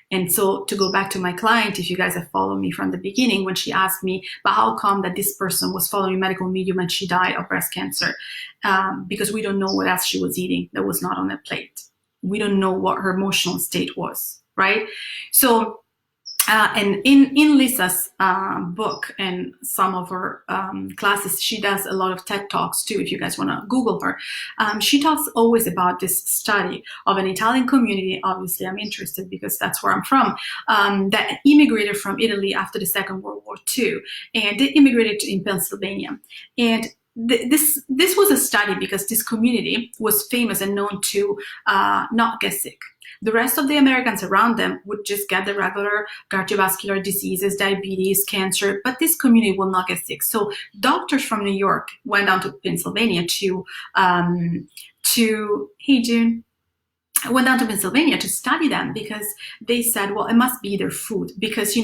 And so to go back to my client, if you guys have followed me from the beginning, when she asked me, but how come that this person was following medical medium and she died of breast cancer? Because we don't know what else she was eating that was not on the plate. We don't know what her emotional state was, right? So, and in Lisa's book and some of her classes, she does a lot of TED Talks too, if you guys want to Google her. She talks always about this study of an Italian community. Obviously, I'm interested because that's where I'm from, that immigrated from Italy after the Second World War II. And they immigrated in Pennsylvania. And this was a study because this community was famous and known to not get sick. The rest of the Americans around them would just get the regular cardiovascular diseases, diabetes, cancer, but this community will not get sick. So doctors from New York went down to Pennsylvania hey June, went down to Pennsylvania to study them because they said, well, it must be their food because,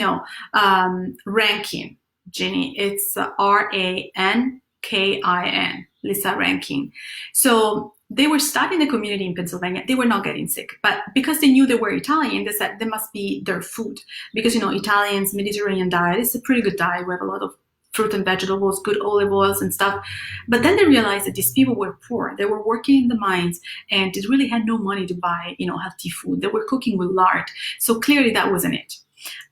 Rankin, Ginny, it's Rankin, Lisa Rankin. So they were studying the community in Pennsylvania. They were not getting sick, but because they knew they were Italian, they said they must be their food because, Italians, Mediterranean diet is a pretty good diet. We have a lot of fruit and vegetables, good olive oils and stuff. But then they realized that these people were poor. They were working in the mines and they really had no money to buy, healthy food. They were cooking with lard. So clearly that wasn't it.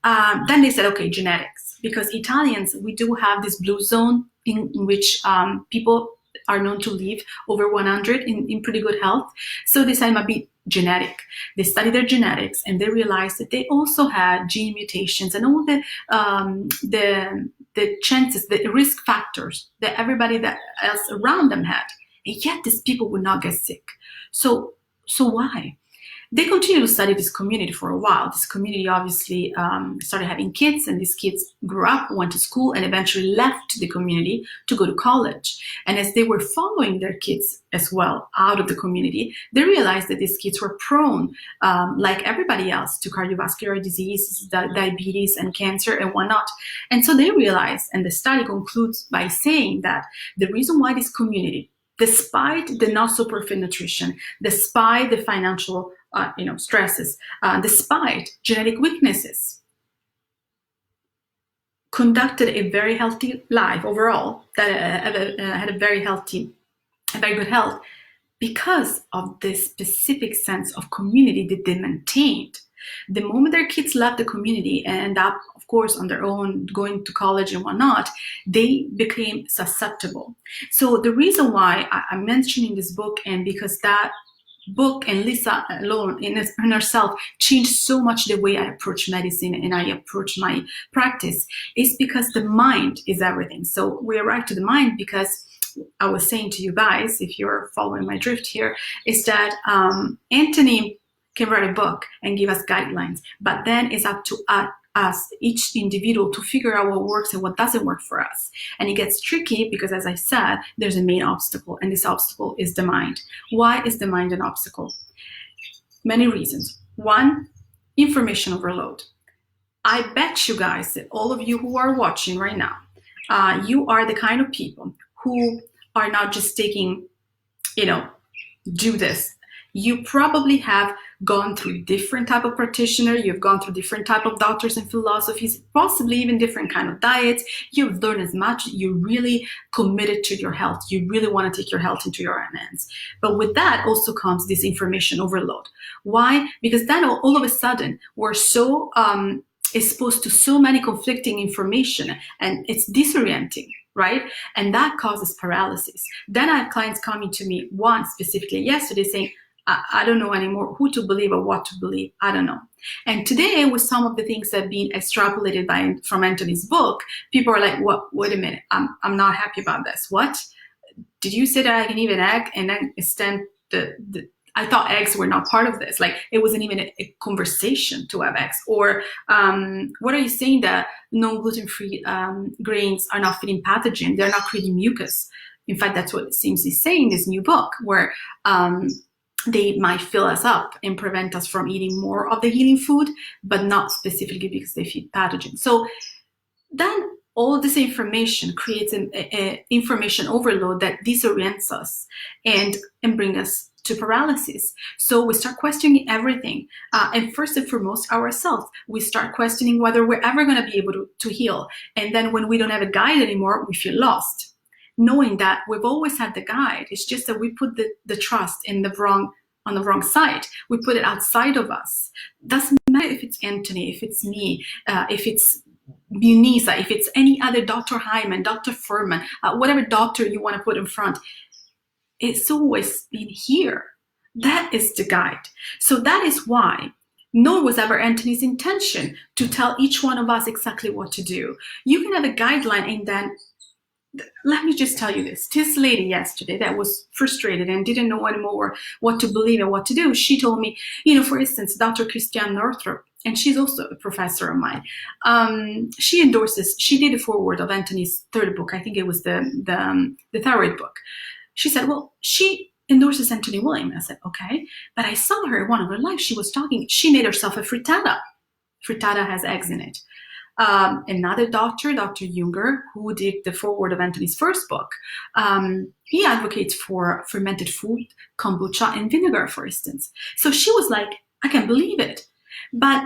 Then they said, okay, genetics, because Italians, we do have this blue zone in which people are known to live over 100 in pretty good health. So they said it might be genetic. They studied their genetics and they realized that they also had gene mutations and all the chances, the risk factors that everybody that else around them had. And yet these people would not get sick. So why? They continued to study this community for a while. This community obviously started having kids, and these kids grew up, went to school, and eventually left the community to go to college. And as they were following their kids as well out of the community, they realized that these kids were prone, like everybody else, to cardiovascular diseases, diabetes, and cancer, and whatnot. And so they realized, and the study concludes by saying that the reason why this community, despite the not so perfect nutrition, despite the financial stresses, despite genetic weaknesses, conducted a very healthy life overall, that had a very good health, because of this specific sense of community that they maintained. The moment their kids left the community and end up, of course, on their own, going to college and whatnot, they became susceptible. So the reason why I'm mentioning this book, and because that book and Lisa alone in herself changed so much the way I approach medicine and I approach my practice, is because the mind is everything. So we arrived to the mind because I was saying to you guys, if you're following my drift here, is that Anthony can write a book and give us guidelines, but then it's up to us, each individual, to figure out what works and what doesn't work for us. And it gets tricky because, as I said, there's a main obstacle, and this obstacle is the mind. Why is the mind an obstacle? Many reasons. One, information overload. I bet you guys that all of you who are watching right now, you are the kind of people who are not just taking, do this. You probably have gone through different type of practitioner, you've gone through different type of doctors and philosophies, possibly even different kind of diets. You've learned as much, you're really committed to your health. You really want to take your health into your own hands. But with that also comes this information overload. Why? Because then all of a sudden we're so exposed to so many conflicting information, and it's disorienting, right? And that causes paralysis. Then I have clients coming to me, one specifically yesterday, saying, I don't know anymore who to believe or what to believe. I don't know. And today, with some of the things that have been extrapolated from Anthony's book, people are like, "What? Wait a minute. I'm not happy about this. What? Did you say that I can eat an egg and then extend the I thought eggs were not part of this. Like, it wasn't even a conversation to have eggs. Or what are you saying that non-gluten-free grains are not feeding pathogen? They're not creating mucus. In fact, that's what it seems he's saying in this new book, where they might fill us up and prevent us from eating more of the healing food, but not specifically because they feed pathogens. So then all this information creates an information overload that disorients us and bring us to paralysis. So we start questioning everything. And first and foremost, ourselves. We start questioning whether we're ever going to be able to heal. And then when we don't have a guide anymore, we feel lost, knowing that we've always had the guide. It's just that we put the trust on the wrong side. We put it outside of us. Doesn't matter if it's Anthony, if it's me, if it's Munisa, if it's any other Dr. Hyman, Dr. Furman, whatever doctor you want to put in front. It's always been here. That is the guide. So that is why nor was ever Anthony's intention to tell each one of us exactly what to do. You can have a guideline and then let me just tell you this lady yesterday that was frustrated and didn't know anymore what to believe and what to do, she told me, for instance, Dr. Christiane Northrup, and she's also a professor of mine. She did a foreword of Anthony's third book. I think it was the thyroid book. She said, well, she endorses Anthony William. I said, okay, but I saw her in one of her lives. She made herself a frittata. Frittata has eggs in it. Another doctor, Dr. Junger, who did the foreword of Anthony's first book, he advocates for fermented food, kombucha, and vinegar, for instance. So she was like, I can't believe it. But,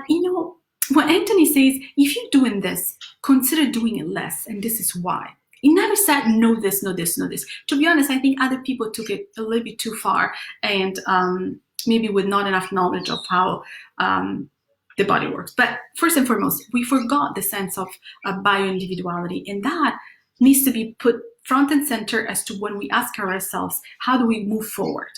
when Anthony says, if you're doing this, consider doing it less, and this is why. He never said, no this, no this, no this. To be honest, I think other people took it a little bit too far, and maybe with not enough knowledge of how the body works. But first and foremost, we forgot the sense of bioindividuality, and that needs to be put front and center as to when we ask ourselves, how do we move forward?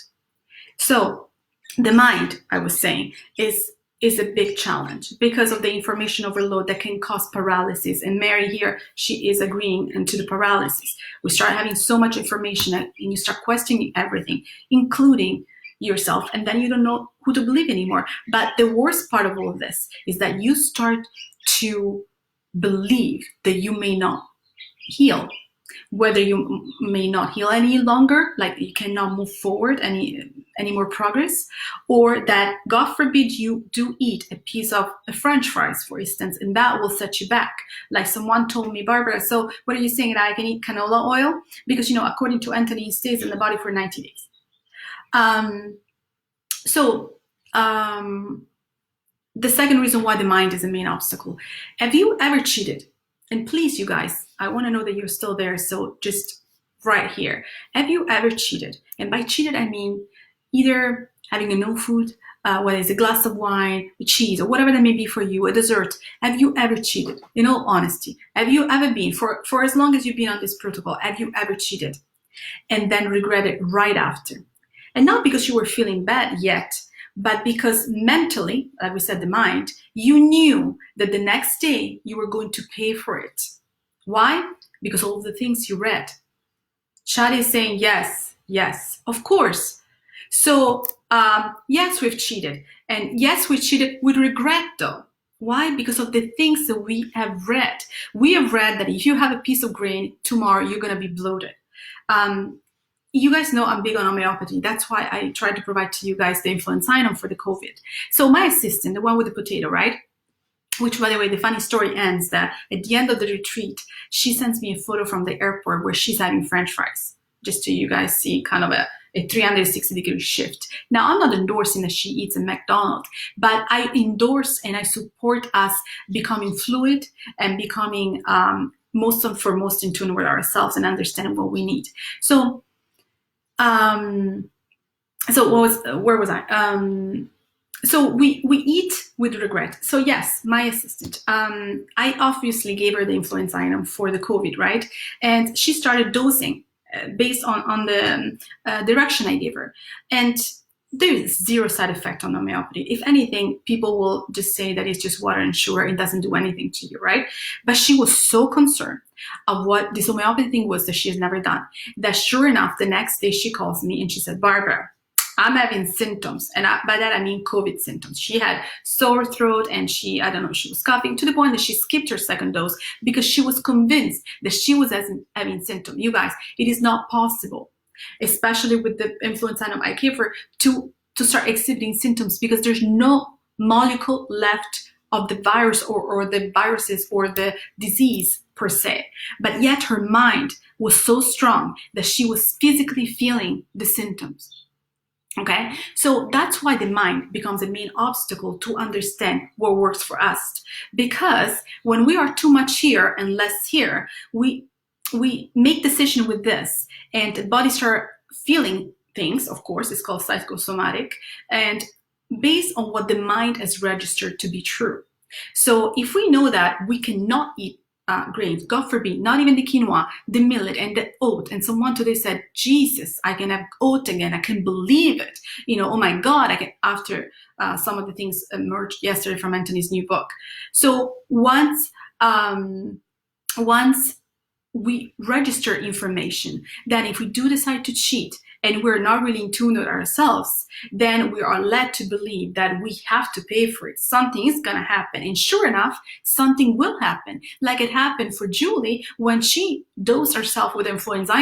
So the mind, I was saying, is a big challenge because of the information overload that can cause paralysis. And Mary here, she is agreeing into the paralysis. We start having so much information and you start questioning everything, including yourself, and then you don't know who to believe anymore. But the worst part of all of this is that you start to believe that you may not heal, whether you may not heal any longer, like you cannot move forward any more progress, or that, God forbid, you do eat a piece of a French fries, for instance, and that will set you back. Like someone told me, Barbara, so what are you saying, that I can eat canola oil? Because, according to Anthony, it stays in the body for 90 days. The second reason why the mind is a main obstacle. Have you ever cheated? And please, you guys, I want to know that you're still there, so just right here. Have you ever cheated? And by cheated, I mean either having a no food, whether it's a glass of wine, a cheese, or whatever that may be for you, a dessert. Have you ever cheated? In all honesty, have you ever been, for as long as you've been on this protocol, have you ever cheated and then regretted right after? And not because you were feeling bad yet, but because mentally, like we said, the mind, you knew that the next day you were going to pay for it. Why? Because all of the things you read. Shadi is saying, yes, of course. So, yes, we've cheated. And yes, we cheated with regret, though. Why? Because of the things that we have read. We have read that if you have a piece of grain, tomorrow you're going to be bloated. You guys know I'm big on homeopathy. That's why I tried to provide to you guys the influenzainum for the COVID. So my assistant, the one with the potato, right? Which, by the way, the funny story ends that at the end of the retreat, she sends me a photo from the airport where she's having French fries, just to you guys see kind of a 360-degree shift. Now, I'm not endorsing that she eats a McDonald's, but I endorse and I support us becoming fluid and becoming most in tune with ourselves and understanding what we need. So, where was I? So we eat with regret. So yes, my assistant, I obviously gave her the influenzainum for the COVID, right? And she started dosing based on the direction I gave her. And there is zero side effect on homeopathy. If anything, people will just say that it's just water and sugar. It doesn't do anything to you, right? But she was so concerned of what this homeopathy thing was that she has never done, that sure enough, the next day she calls me and she said, Barbara, I'm having symptoms. And by that, I mean COVID symptoms. She had sore throat and she was coughing to the point that she skipped her second dose because she was convinced that she was having symptoms. You guys, it is not possible, especially with the influenzainum I gave her, to start exhibiting symptoms because there's no molecule left of the virus or the viruses or the disease per se. But yet her mind was so strong that she was physically feeling the symptoms. Okay, so that's why the mind becomes a main obstacle to understand what works for us. Because when we are too much here and less here, we make decision with this, and the body start feeling things. Of course, it's called psychosomatic, and based on what the mind has registered to be true. So if we know that we cannot eat grains, God forbid, not even the quinoa, the millet, and the oat. And someone today said, Jesus, I can have oat again. I can believe it. Oh my God, I can, after some of the things emerged yesterday from Anthony's new book. So once we register information that if we do decide to cheat and we're not really in tune with ourselves, then we are led to believe that we have to pay for it. Something is going to happen. And sure enough, something will happen. Like it happened for Julie when she dosed herself with influenza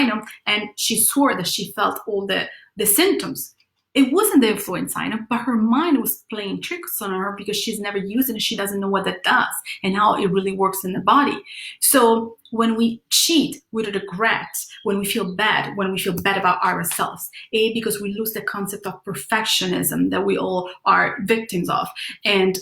and she swore that she felt all the symptoms. It wasn't the influenza, but her mind was playing tricks on her because she's never used it and she doesn't know what that does and how it really works in the body. So when we cheat with regret, when we feel bad about ourselves, because we lose the concept of perfectionism that we all are victims of, and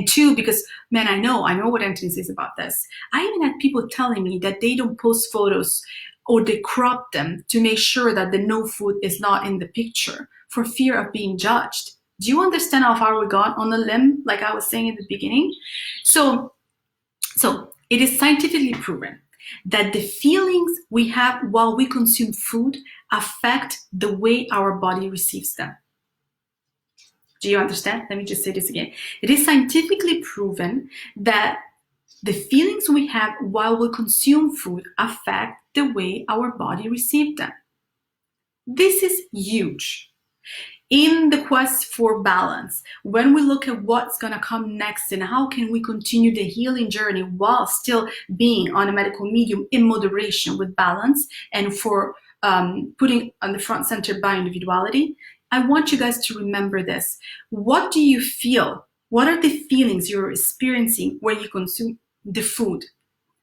two, because man, I know what Anthony says about this. I even had people telling me that they don't post photos or they crop them to make sure that the no food is not in the picture for fear of being judged. Do you understand how far we got on the limb, like I was saying at the beginning? So it is scientifically proven that the feelings we have while we consume food affect the way our body receives them. Do you understand? Let me just say this again. It is scientifically proven that the feelings we have while we consume food affect the way our body receives them. This is huge. In the quest for balance, when we look at what's going to come next and how can we continue the healing journey while still being on a medical medium in moderation with balance and for putting on the front center bioindividuality, I want you guys to remember this. What do you feel? What are the feelings you're experiencing when you consume the food?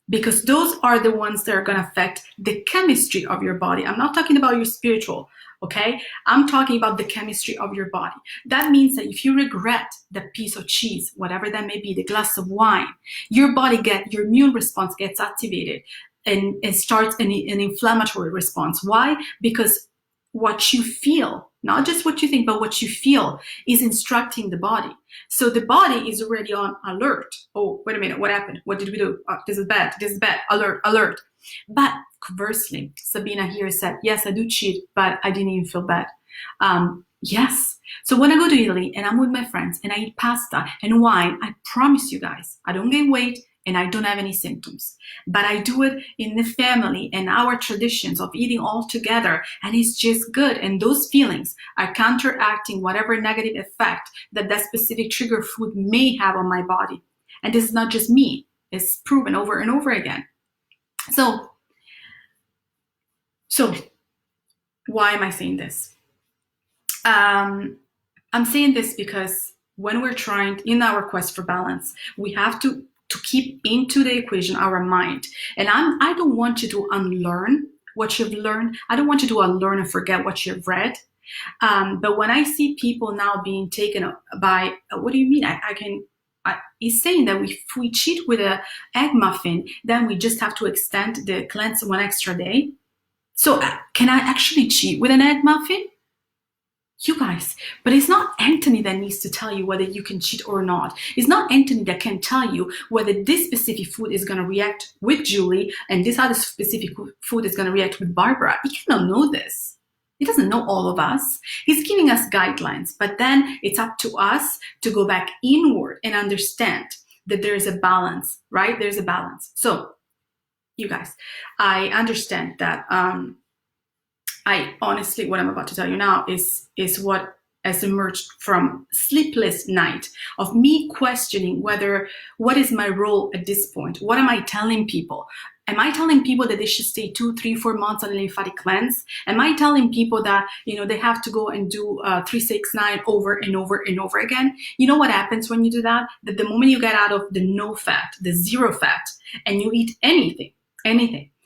Because those are the ones that are going to affect the chemistry of your body. I'm not talking about your spiritual, okay? I'm talking about the chemistry of your body. That means that if you regret that piece of cheese, whatever that may be, the glass of wine, your immune response gets activated and starts an inflammatory response. Why? Because what you feel, not just what you think, but what you feel is instructing the body. So the body is already on alert. Oh, wait a minute, what happened? What did we do? Oh, this is bad, alert, alert. But conversely, Sabina here said, yes, I do cheat, but I didn't even feel bad. Yes. So when I go to Italy and I'm with my friends and I eat pasta and wine, I promise you guys, I don't gain weight and I don't have any symptoms. But I do it in the family and our traditions of eating all together, and it's just good. And those feelings are counteracting whatever negative effect that specific trigger food may have on my body. And this is not just me. It's proven over and over again. So why am I saying this? I'm saying this because when we're trying, in our quest for balance, we have to keep into the equation our mind. And I don't want you to unlearn what you've learned. I don't want you to unlearn and forget what you've read. But when I see people now being taken by, what do you mean? He's saying that if we cheat with an egg muffin, then we just have to extend the cleanse one extra day. So can I actually cheat with an egg muffin? You guys, but it's not Anthony that needs to tell you whether you can cheat or not. It's not Anthony that can tell you whether this specific food is going to react with Julie and this other specific food is going to react with Barbara. He cannot know this. He doesn't know all of us. He's giving us guidelines, but then it's up to us to go back inward and understand that there is a balance, right? There's a balance. So, you guys, I understand that I honestly, what I'm about to tell you now is what has emerged from sleepless night of me questioning what is my role at this point? What am I telling people? Am I telling people that they should stay 2, 3, 4 months on a lymphatic cleanse? Am I telling people that, they have to go and do 369 over and over and over again? You know what happens when you do that? That the moment you get out of the no fat, the zero fat, and you eat anything,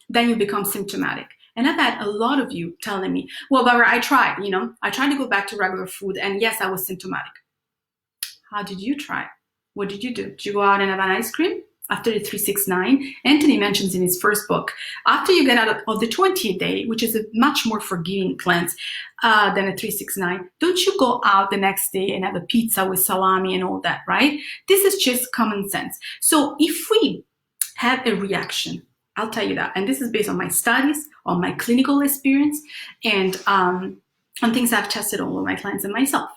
then you become symptomatic. And I've had a lot of you telling me, well, Barbara, I tried to go back to regular food. And yes, I was symptomatic. How did you try? What did you do? Did you go out and have an ice cream after the 369? Anthony mentions in his first book, after you get out of the 20th day, which is a much more forgiving cleanse than a 369, don't you go out the next day and have a pizza with salami and all that, right? This is just common sense. So if we have a reaction, I'll tell you that. And this is based on my studies, on my clinical experience, and on things I've tested on with my clients and myself.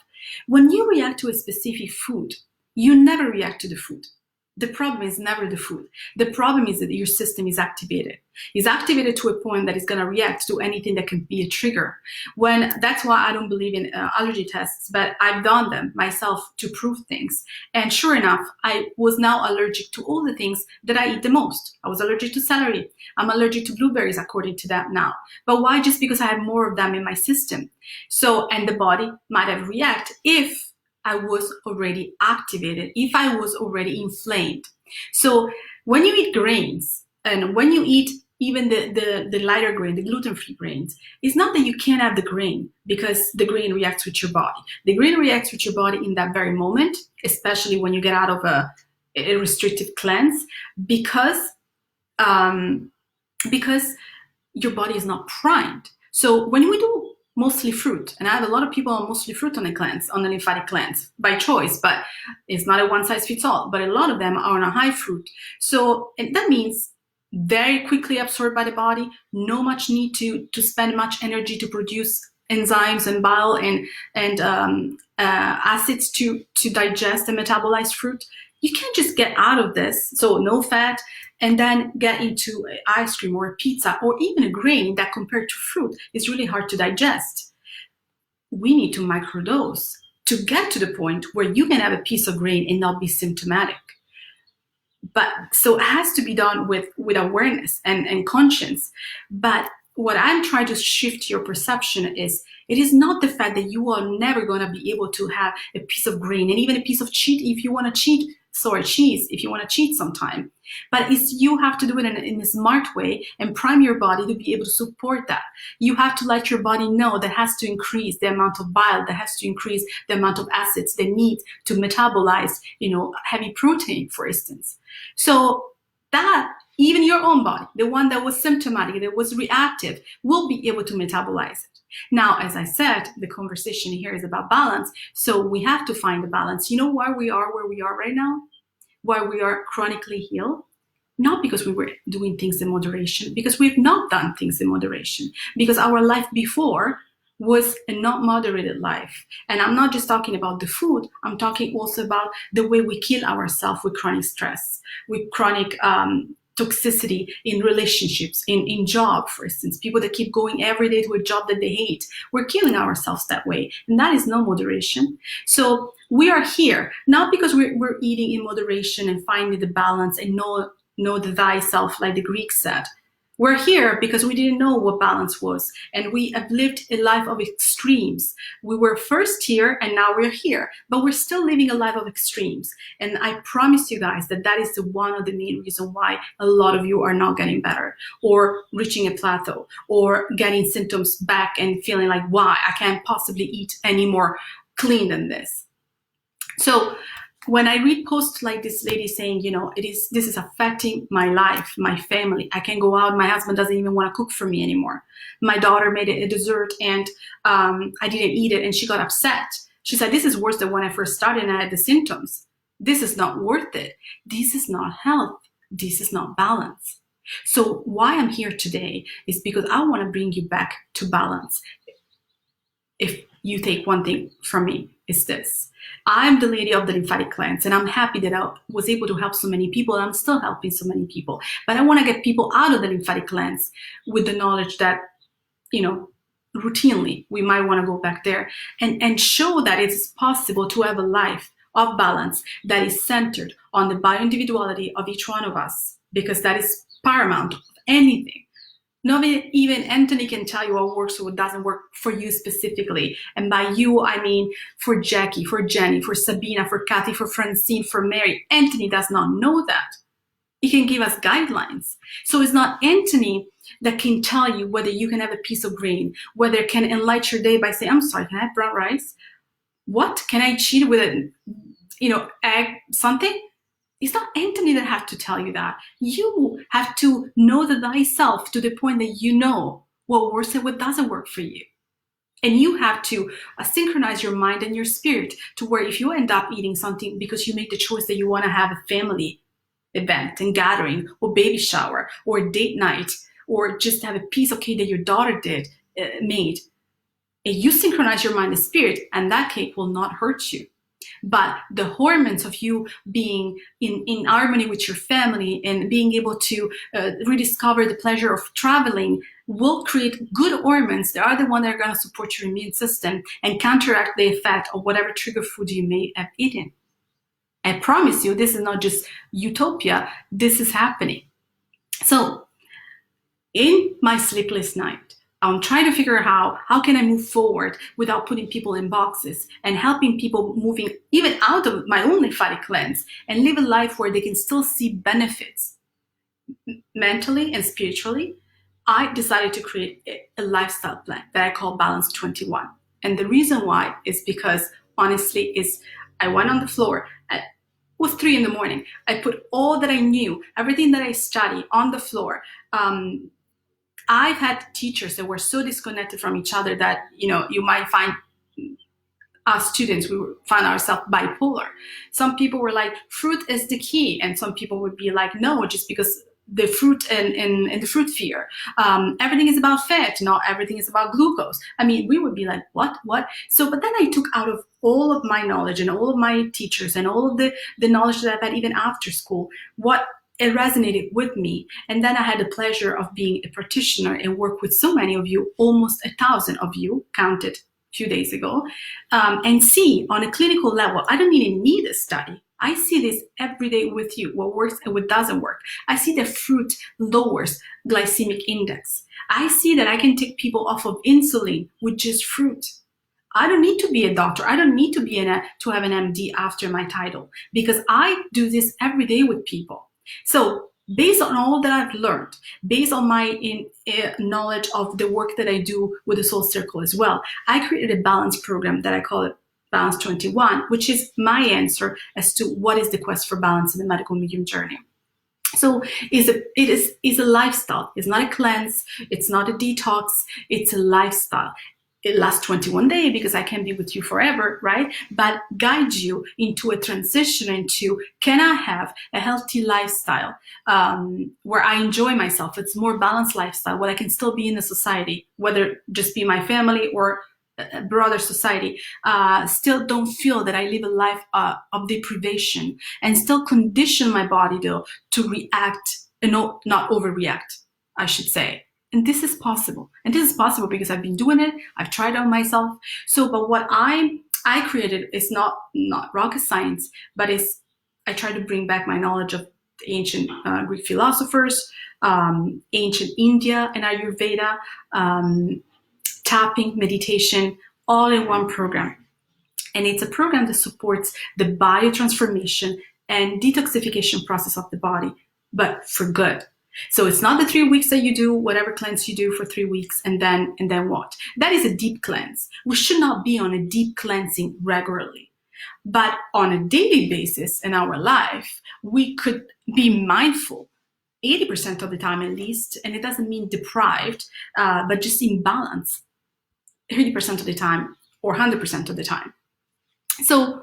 When you react to a specific food, you never react to the food. The problem is never the food. The problem is that your system is activated. It's activated to a point that it's going to react to anything that can be a trigger. That's why I don't believe in allergy tests, but I've done them myself to prove things. And sure enough, I was now allergic to all the things that I eat the most. I was allergic to celery. I'm allergic to blueberries, according to that now. But why? Just because I have more of them in my system. So, and the body might have reacted if I was already activated, if I was already inflamed. So when you eat grains, and when you eat even the lighter grain, the gluten-free grains, it's not that you can't have the grain because the grain reacts with your body. The grain reacts with your body in that very moment, especially when you get out of a restrictive cleanse, because your body is not primed. So when we do mostly fruit, and I have a lot of people on mostly fruit on a cleanse, on a lymphatic cleanse, by choice, but it's not a one size fits all, but a lot of them are on a high fruit. So that means very quickly absorbed by the body, no much need to spend much energy to produce enzymes and bile and acids to digest and metabolize fruit. You can't just get out of this, so no fat, and then get into ice cream or a pizza or even a grain that compared to fruit is really hard to digest. We need to microdose to get to the point where you can have a piece of grain and not be symptomatic. But so it has to be done with awareness and conscience. But what I'm trying to shift your perception is, it is not the fact that you are never going to be able to have a piece of grain and even a piece of cheese if you want to cheat, if you want to cheat sometime. But it's, you have to do it in a smart way and prime your body to be able to support that. You have to let your body know that has to increase the amount of bile, that has to increase the amount of acids they need to metabolize, heavy protein, for instance. So that even your own body, the one that was symptomatic, that was reactive, will be able to metabolize it. Now, as I said, the conversation here is about balance. So we have to find the balance. You know why we are where we are right now? Why we are chronically healed? Not because we were doing things in moderation, because we've not done things in moderation, because our life before was a not moderated life. And I'm not just talking about the food, I'm talking also about the way we kill ourselves with chronic stress, with chronic toxicity in relationships, in job, for instance. People that keep going every day to a job that they hate. We're killing ourselves that way. And that is no moderation. So we are here, not because we're eating in moderation and finding the balance and know the thyself, like the Greeks said. We're here because we didn't know what balance was, and we have lived a life of extremes. We were first here and now we're here, but we're still living a life of extremes. And I promise you guys that that is one of the main reasons why a lot of you are not getting better, or reaching a plateau, or getting symptoms back and feeling like, why, I can't possibly eat any more clean than this. So when I read posts like this lady saying, this is affecting my life, my family. I can't go out. My husband doesn't even want to cook for me anymore. My daughter made a dessert and I didn't eat it and she got upset. She said, this is worse than when I first started and I had the symptoms. This is not worth it. This is not health. This is not balance. So why I'm here today is because I want to bring you back to balance. If you take one thing from me, it's this. I'm the lady of the lymphatic cleanse, and I'm happy that I was able to help so many people, and I'm still helping so many people. But I want to get people out of the lymphatic cleanse with the knowledge that, routinely we might want to go back there and show that it's possible to have a life of balance that is centered on the bioindividuality of each one of us, because that is paramount of anything. Not even Anthony can tell you what works or what doesn't work for you specifically. And by you, I mean for Jackie, for Jenny, for Sabina, for Kathy, for Francine, for Mary. Anthony does not know that. He can give us guidelines. So it's not Anthony that can tell you whether you can have a piece of grain, whether it can enlighten your day by saying, I'm sorry, can I have brown rice? What? Can I cheat with a, egg, something? It's not Anthony that have to tell you that. You have to know the thyself to the point that you know what works and what doesn't work for you. And you have to synchronize your mind and your spirit to where if you end up eating something because you make the choice that you want to have a family event and gathering or baby shower or a date night or just have a piece of cake that your daughter made, and you synchronize your mind and spirit, and that cake will not hurt you. But the hormones of you being in harmony with your family and being able to rediscover the pleasure of traveling will create good hormones. They are the ones that are going to support your immune system and counteract the effect of whatever trigger food you may have eaten. I promise you, this is not just utopia. This is happening. So in my sleepless night, I'm trying to figure out how can I move forward without putting people in boxes and helping people moving even out of my own lymphatic cleanse and live a life where they can still see benefits mentally and spiritually. I decided to create a lifestyle plan that I call Balance 21. And the reason why is because honestly is I went on the floor at it was 3 a.m. I put all that I knew, everything that I studied on the floor. I've had teachers that were so disconnected from each other that, you might find us students, we find ourselves bipolar. Some people were like, fruit is the key. And some people would be like, no, just because the fruit and the fruit fear. Everything is about fat, not everything is about glucose. I mean, we would be like, what? So, but then I took out of all of my knowledge and all of my teachers and all of the knowledge that I've had even after school, what it resonated with me. And then I had the pleasure of being a practitioner and work with so many of you, almost 1,000 of you, counted a few days ago, and see on a clinical level, I don't even need a study. I see this every day with you, what works and what doesn't work. I see that fruit lowers glycemic index. I see that I can take people off of insulin with just fruit. I don't need to be a doctor. I don't need to be to have an MD after my title, because I do this every day with people. So based on all that I've learned, based on my knowledge of the work that I do with the Soul Circle as well, I created a balance program that I call it Balance 21, which is my answer as to what is the quest for balance in the medical medium journey. So it is a lifestyle. It's not a cleanse. It's not a detox. It's a lifestyle. It lasts 21 days because I can't be with you forever, right? But guide you into a transition into, can I have a healthy lifestyle where I enjoy myself? It's more balanced lifestyle where I can still be in the society, whether just be my family or a broader society, still don't feel that I live a life of deprivation and still condition my body though to react and not overreact, I should say. And this is possible. And this is possible because I've been doing it. I've tried it on myself. So, but what I created is not rocket science, but I try to bring back my knowledge of the ancient Greek philosophers, ancient India and Ayurveda, tapping, meditation, all in one program. And it's a program that supports the biotransformation and detoxification process of the body, but for good. So it's not the 3 weeks that you do whatever cleanse you do for 3 weeks and then what? That is a deep cleanse. We should not be on a deep cleansing regularly. But on a daily basis in our life, we could be mindful 80% of the time at least, and it doesn't mean deprived, but just in balance 30% of the time or 100% of the time. So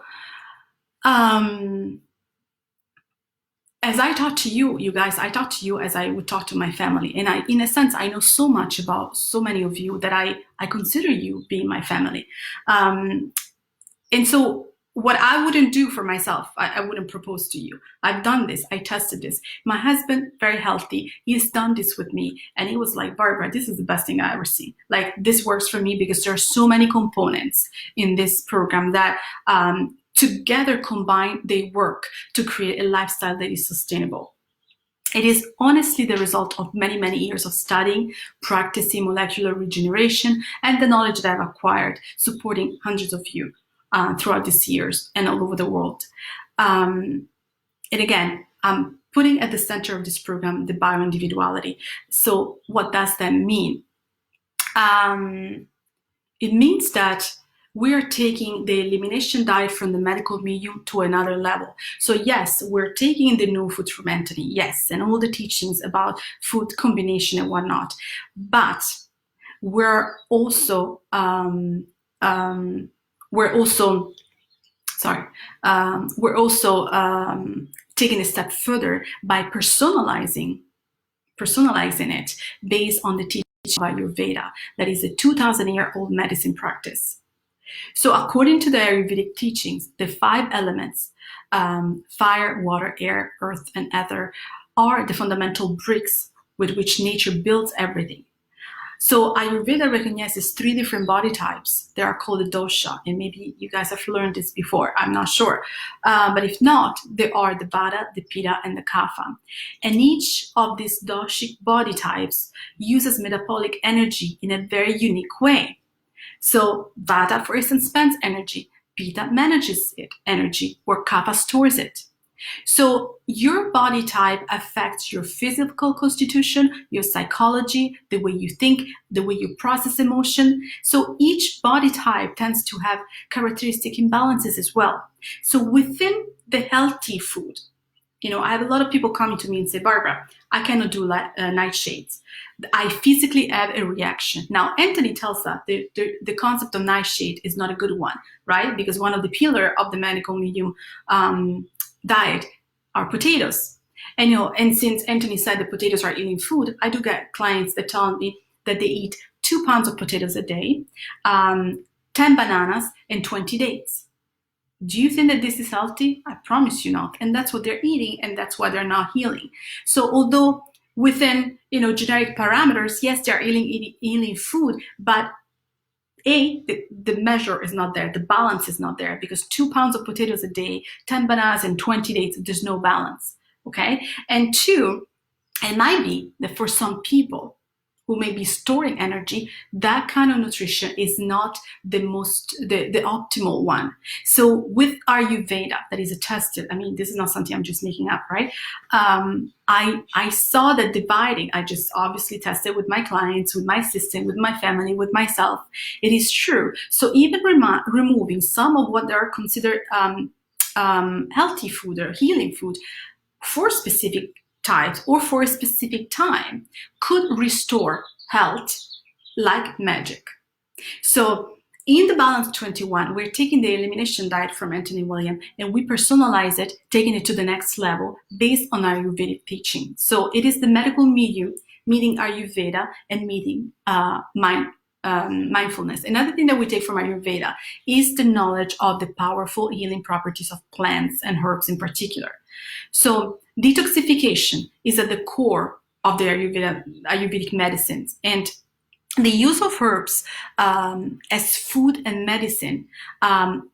as I talk to you guys, I talk to you as I would talk to my family. And in a sense, I know so much about so many of you that I consider you being my family. And so what I wouldn't do for myself, I wouldn't propose to you. I've done this. I tested this. My husband, very healthy. He's done this with me. And he was like, Barbara, this is the best thing I ever seen. Like, this works for me because there are so many components in this program that together combined, they work to create a lifestyle that is sustainable. It is honestly the result of many, many years of studying, practicing molecular regeneration, and the knowledge that I've acquired, supporting hundreds of you throughout these years and all over the world. And again, I'm putting at the center of this program the bioindividuality. So what does that mean? It means that we're taking the elimination diet from the medical medium to another level. So yes, we're taking the no food from Anthony, yes, and all the teachings about food combination and whatnot. But we're also taking a step further by personalizing it based on the teaching of Ayurveda. That is a 2,000-year-old medicine practice. So according to the Ayurvedic teachings, the 5 elements, fire, water, air, earth, and ether, are the fundamental bricks with which nature builds everything. So Ayurveda recognizes 3 different body types. They are called the dosha, and maybe you guys have learned this before, I'm not sure. But if not, they are the vata, the pitta, and the kapha. And each of these doshic body types uses metabolic energy in a very unique way. So vata, for instance, spends energy, pitta manages it, energy, or kapha stores it. So your body type affects your physical constitution, your psychology, the way you think, the way you process emotion. So each body type tends to have characteristic imbalances as well. So within the healthy food, I have a lot of people coming to me and say, Barbara, I cannot do nightshades. I physically have a reaction. Now, Anthony tells us the concept of nightshade is not a good one, right? Because one of the pillars of the medical medium diet are potatoes. And since Anthony said the potatoes are eating food, I do get clients that tell me that they eat 2 pounds of potatoes a day, 10 bananas, and 20 dates. Do you think that this is healthy? I promise you not. And that's what they're eating, and that's why they're not healing. So although within generic parameters, yes, they're eating food, but the measure is not there, the balance is not there, because 2 pounds of potatoes a day, 10 bananas, and 20 dates, there's no balance, okay? And 2, it might be that for some people who may be storing energy, that kind of nutrition is not the optimal one. So with Ayurveda, that is attested, this is not something I'm just making up, right? I saw that dividing, I just obviously tested with my clients, with my system, with my family, with myself. It is true. So even removing some of what are considered healthy food or healing food for specific types or for a specific time could restore health like magic. So in the Balance 21, we're taking the elimination diet from Anthony William and we personalize it, taking it to the next level based on Ayurvedic teaching. So it is the medical medium meeting Ayurveda and meeting mindfulness. Another thing that we take from Ayurveda is the knowledge of the powerful healing properties of plants and herbs in particular. So detoxification is at the core of the Ayurvedic medicines, and the use of herbs as food and medicine,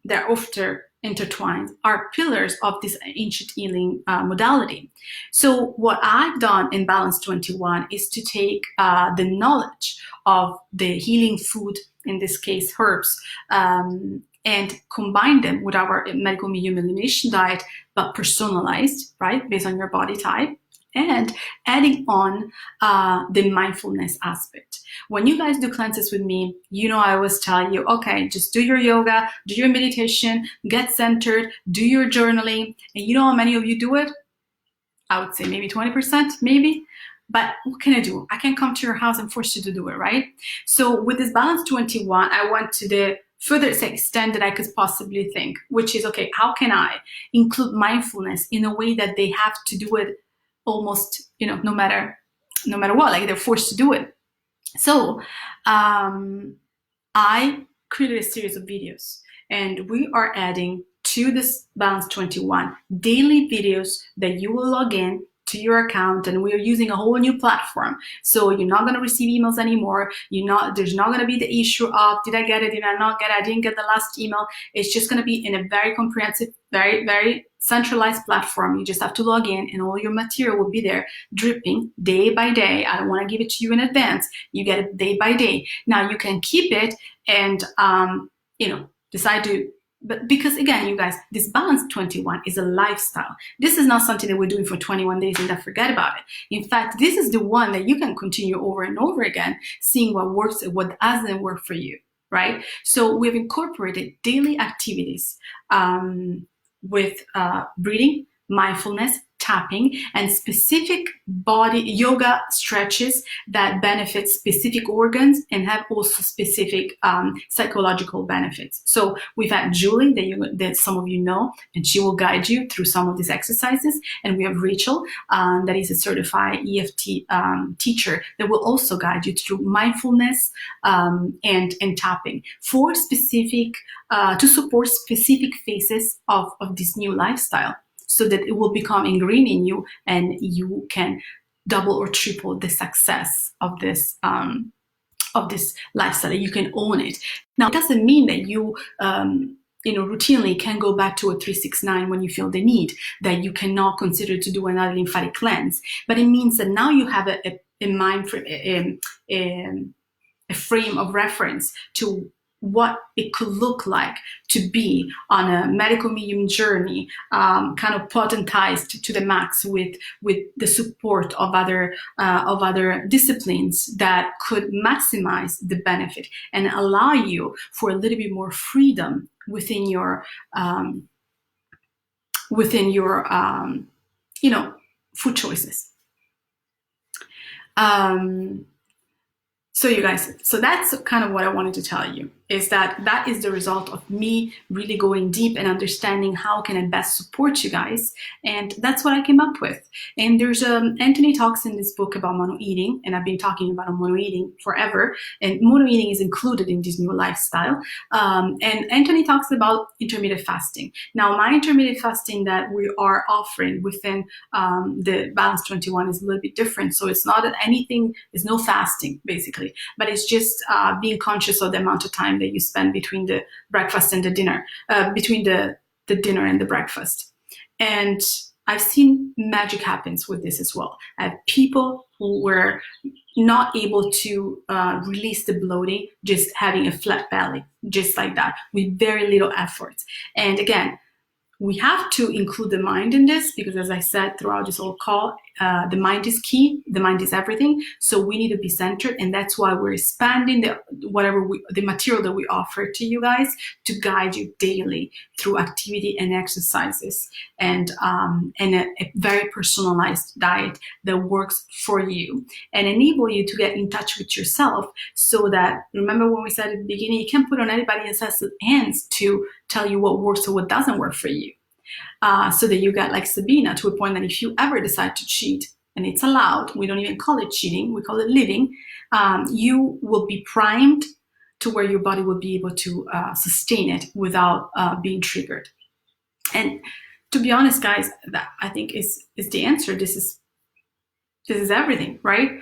they're often intertwined, are pillars of this ancient healing modality. So what I've done in Balance 21 is to take the knowledge of the healing food, in this case herbs, and combine them with our medical medium elimination diet, but personalized, right, based on your body type, and adding on the mindfulness aspect. When you guys do cleanses with me, I always tell you, okay, just do your yoga, do your meditation, get centered, do your journaling, and you know how many of you do it? I would say maybe 20%, maybe. But what can I do? I can't come to your house and force you to do it, right? So with this Balance 21, I went to the furthest extent that I could possibly think, which is, okay, how can I include mindfulness in a way that they have to do it almost, no matter what, like they're forced to do it. So I created a series of videos, and we are adding to this Balance 21 daily videos that you will log in to your account, and we are using a whole new platform. So you're not going to receive emails anymore. There's not going to be the issue of, did I get it? Did I not get it? I didn't get the last email. It's just going to be in a very comprehensive, very, very centralized platform. You just have to log in and all your material will be there dripping day by day. I don't want to give it to you in advance. You get it day by day. Now you can keep it and, decide to, but because again, you guys, this Balance 21 is a lifestyle. This is not something that we're doing for 21 days and then forget about it. In fact, this is the one that you can continue over and over again, seeing what works and what doesn't work for you, right? So we've incorporated daily activities with breathing, mindfulness, tapping and specific body yoga stretches that benefit specific organs and have also specific psychological benefits. So we've had Julie, that some of you know, and she will guide you through some of these exercises. And we have Rachel, that is a certified EFT teacher, that will also guide you through mindfulness and tapping for specific, to support specific phases of this new lifestyle, so that it will become ingrained in you and you can double or triple the success of this lifestyle. You can own it. Now, it doesn't mean that you routinely can go back to a 369 when you feel the need, that you cannot consider to do another lymphatic cleanse. But it means that now you have a mind frame, a frame of reference to what it could look like to be on a medical medium journey, kind of potentized to the max with the support of other disciplines that could maximize the benefit and allow you for a little bit more freedom within your food choices. So you guys, so that's kind of what I wanted to tell you, is that is the result of me really going deep and understanding how can I best support you guys. And that's what I came up with. And there's Anthony talks in this book about mono eating, and I've been talking about mono eating forever. And mono eating is included in this new lifestyle. And Anthony talks about intermittent fasting. Now, my intermittent fasting that we are offering within the Balance 21 is a little bit different. So it's not anything, it's no fasting basically, but it's just being conscious of the amount of time that you spend between the breakfast and the dinner, between the dinner and the breakfast. And I've seen magic happens with this as well. I have people who were not able to release the bloating, just having a flat belly, just like that, with very little effort. And again, we have to include the mind in this, because as I said throughout this whole call, the mind is key, the mind is everything. So we need to be centered, and that's why we're expanding the material that we offer to you guys to guide you daily through activity and exercises, and a very personalized diet that works for you and enable you to get in touch with yourself, so that, remember when we said at the beginning, you can't put on anybody else's hands to tell you what works or what doesn't work for you. So that you get like Sabina, to a point that if you ever decide to cheat, and it's allowed, we don't even call it cheating, we call it living, you will be primed to where your body will be able to sustain it without being triggered. And to be honest, guys, that I think is the answer. This is everything, right?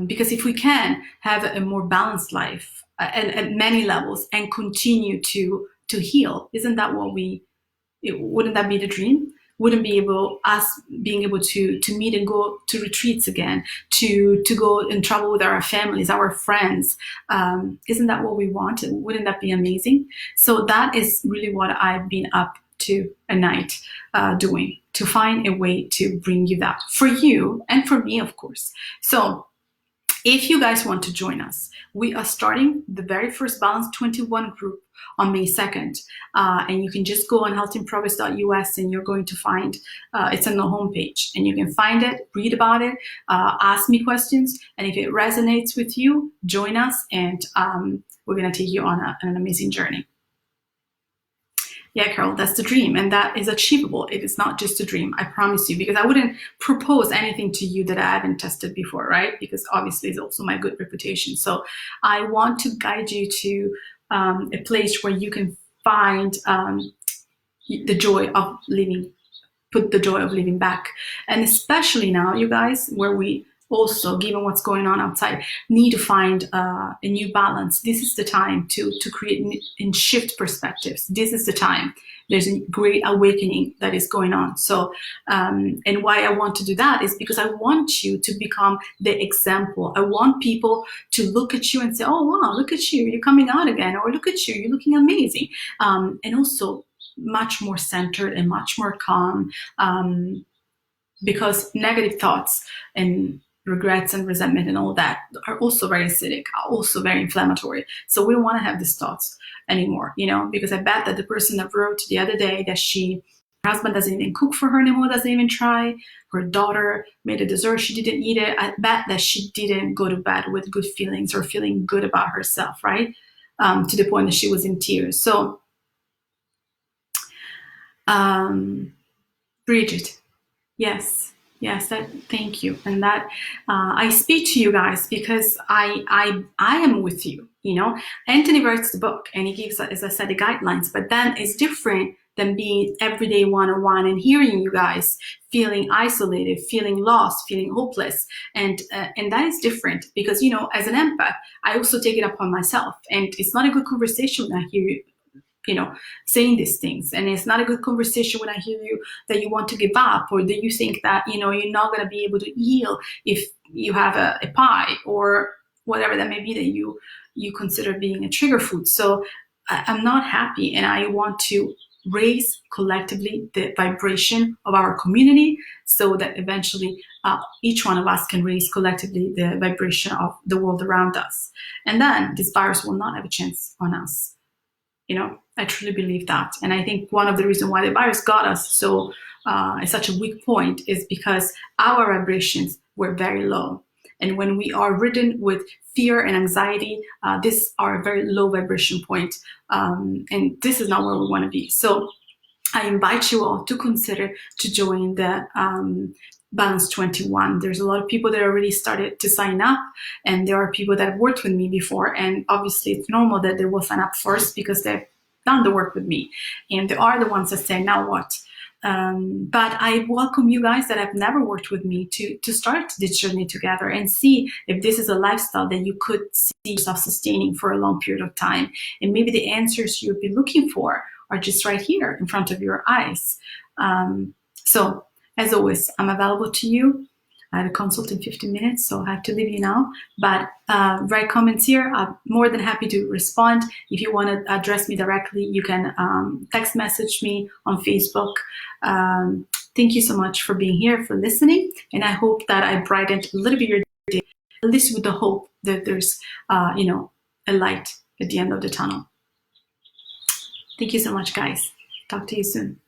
Because if we can have a more balanced life at many levels and continue to heal, isn't that what wouldn't that be the dream? Wouldn't us being able to meet and go to retreats again, to go and travel with our families, our friends? Isn't that what we want? Wouldn't that be amazing? So that is really what I've been up to at night doing, to find a way to bring you that, for you and for me, of course. So if you guys want to join us, we are starting the very first Balance 21 group on May 2nd. And you can just go on healthinprogress.us and you're going to find, it's on the homepage, and you can find it, read about it, ask me questions. And if it resonates with you, join us, and we're going to take you on an amazing journey. Yeah, Carol, that's the dream, and that is achievable. It is not just a dream, I promise you, because I wouldn't propose anything to you that I haven't tested before, right? Because obviously it's also my good reputation. So I want to guide you to a place where you can find the joy of living, put the joy of living back. And especially now, you guys, where we also, given what's going on outside, need to find a new balance. This is the time to create and shift perspectives. This is the time. There's a great awakening that is going on. So, and why I want to do that is because I want you to become the example. I want people to look at you and say, oh, wow, look at you, you're coming out again. Or look at you, you're looking amazing. And also much more centered and much more calm, because negative thoughts and regrets and resentment and all that are also very acidic, are also very inflammatory. So we don't want to have these thoughts anymore, because I bet that the person that wrote the other day that she husband doesn't even cook for her anymore, doesn't even try. Her daughter made a dessert, she didn't eat it. I bet that she didn't go to bed with good feelings or feeling good about herself, right? To the point that she was in tears. So, Bridget, yes, yes, thank you. And that I speak to you guys because I am with you. Anthony writes the book and he gives, as I said, the guidelines, but then it's different than being everyday one-on-one and hearing you guys feeling isolated, feeling lost, feeling hopeless. And that is different because, as an empath, I also take it upon myself. And it's not a good conversation when I hear you, saying these things. And it's not a good conversation when I hear you that you want to give up, or that you think that, you're not going to be able to heal if you have a pie or whatever that may be that you consider being a trigger food. So I'm not happy, and I want to raise collectively the vibration of our community so that eventually each one of us can raise collectively the vibration of the world around us. And then this virus will not have a chance on us. I truly believe that. And I think one of the reasons why the virus got us so at such a weak point is because our vibrations were very low. And when we are ridden with fear and anxiety, these are a very low vibration point. And this is not where we want to be. So I invite you all to consider to join the Balance 21. There's a lot of people that already started to sign up, and there are people that have worked with me before, and obviously it's normal that they will sign up first because they've done the work with me, and they are the ones that say, now what? But I welcome you guys that have never worked with me to start this journey together and see if this is a lifestyle that you could see yourself sustaining for a long period of time. And maybe the answers you've been looking for are just right here in front of your eyes. So as always, I'm available to you. I have a consult in 15 minutes, so I have to leave you now. But write comments here. I'm more than happy to respond. If you want to address me directly, you can text message me on Facebook. Thank you so much for being here, for listening. And I hope that I brightened a little bit your day, at least with the hope that there's, a light at the end of the tunnel. Thank you so much, guys. Talk to you soon.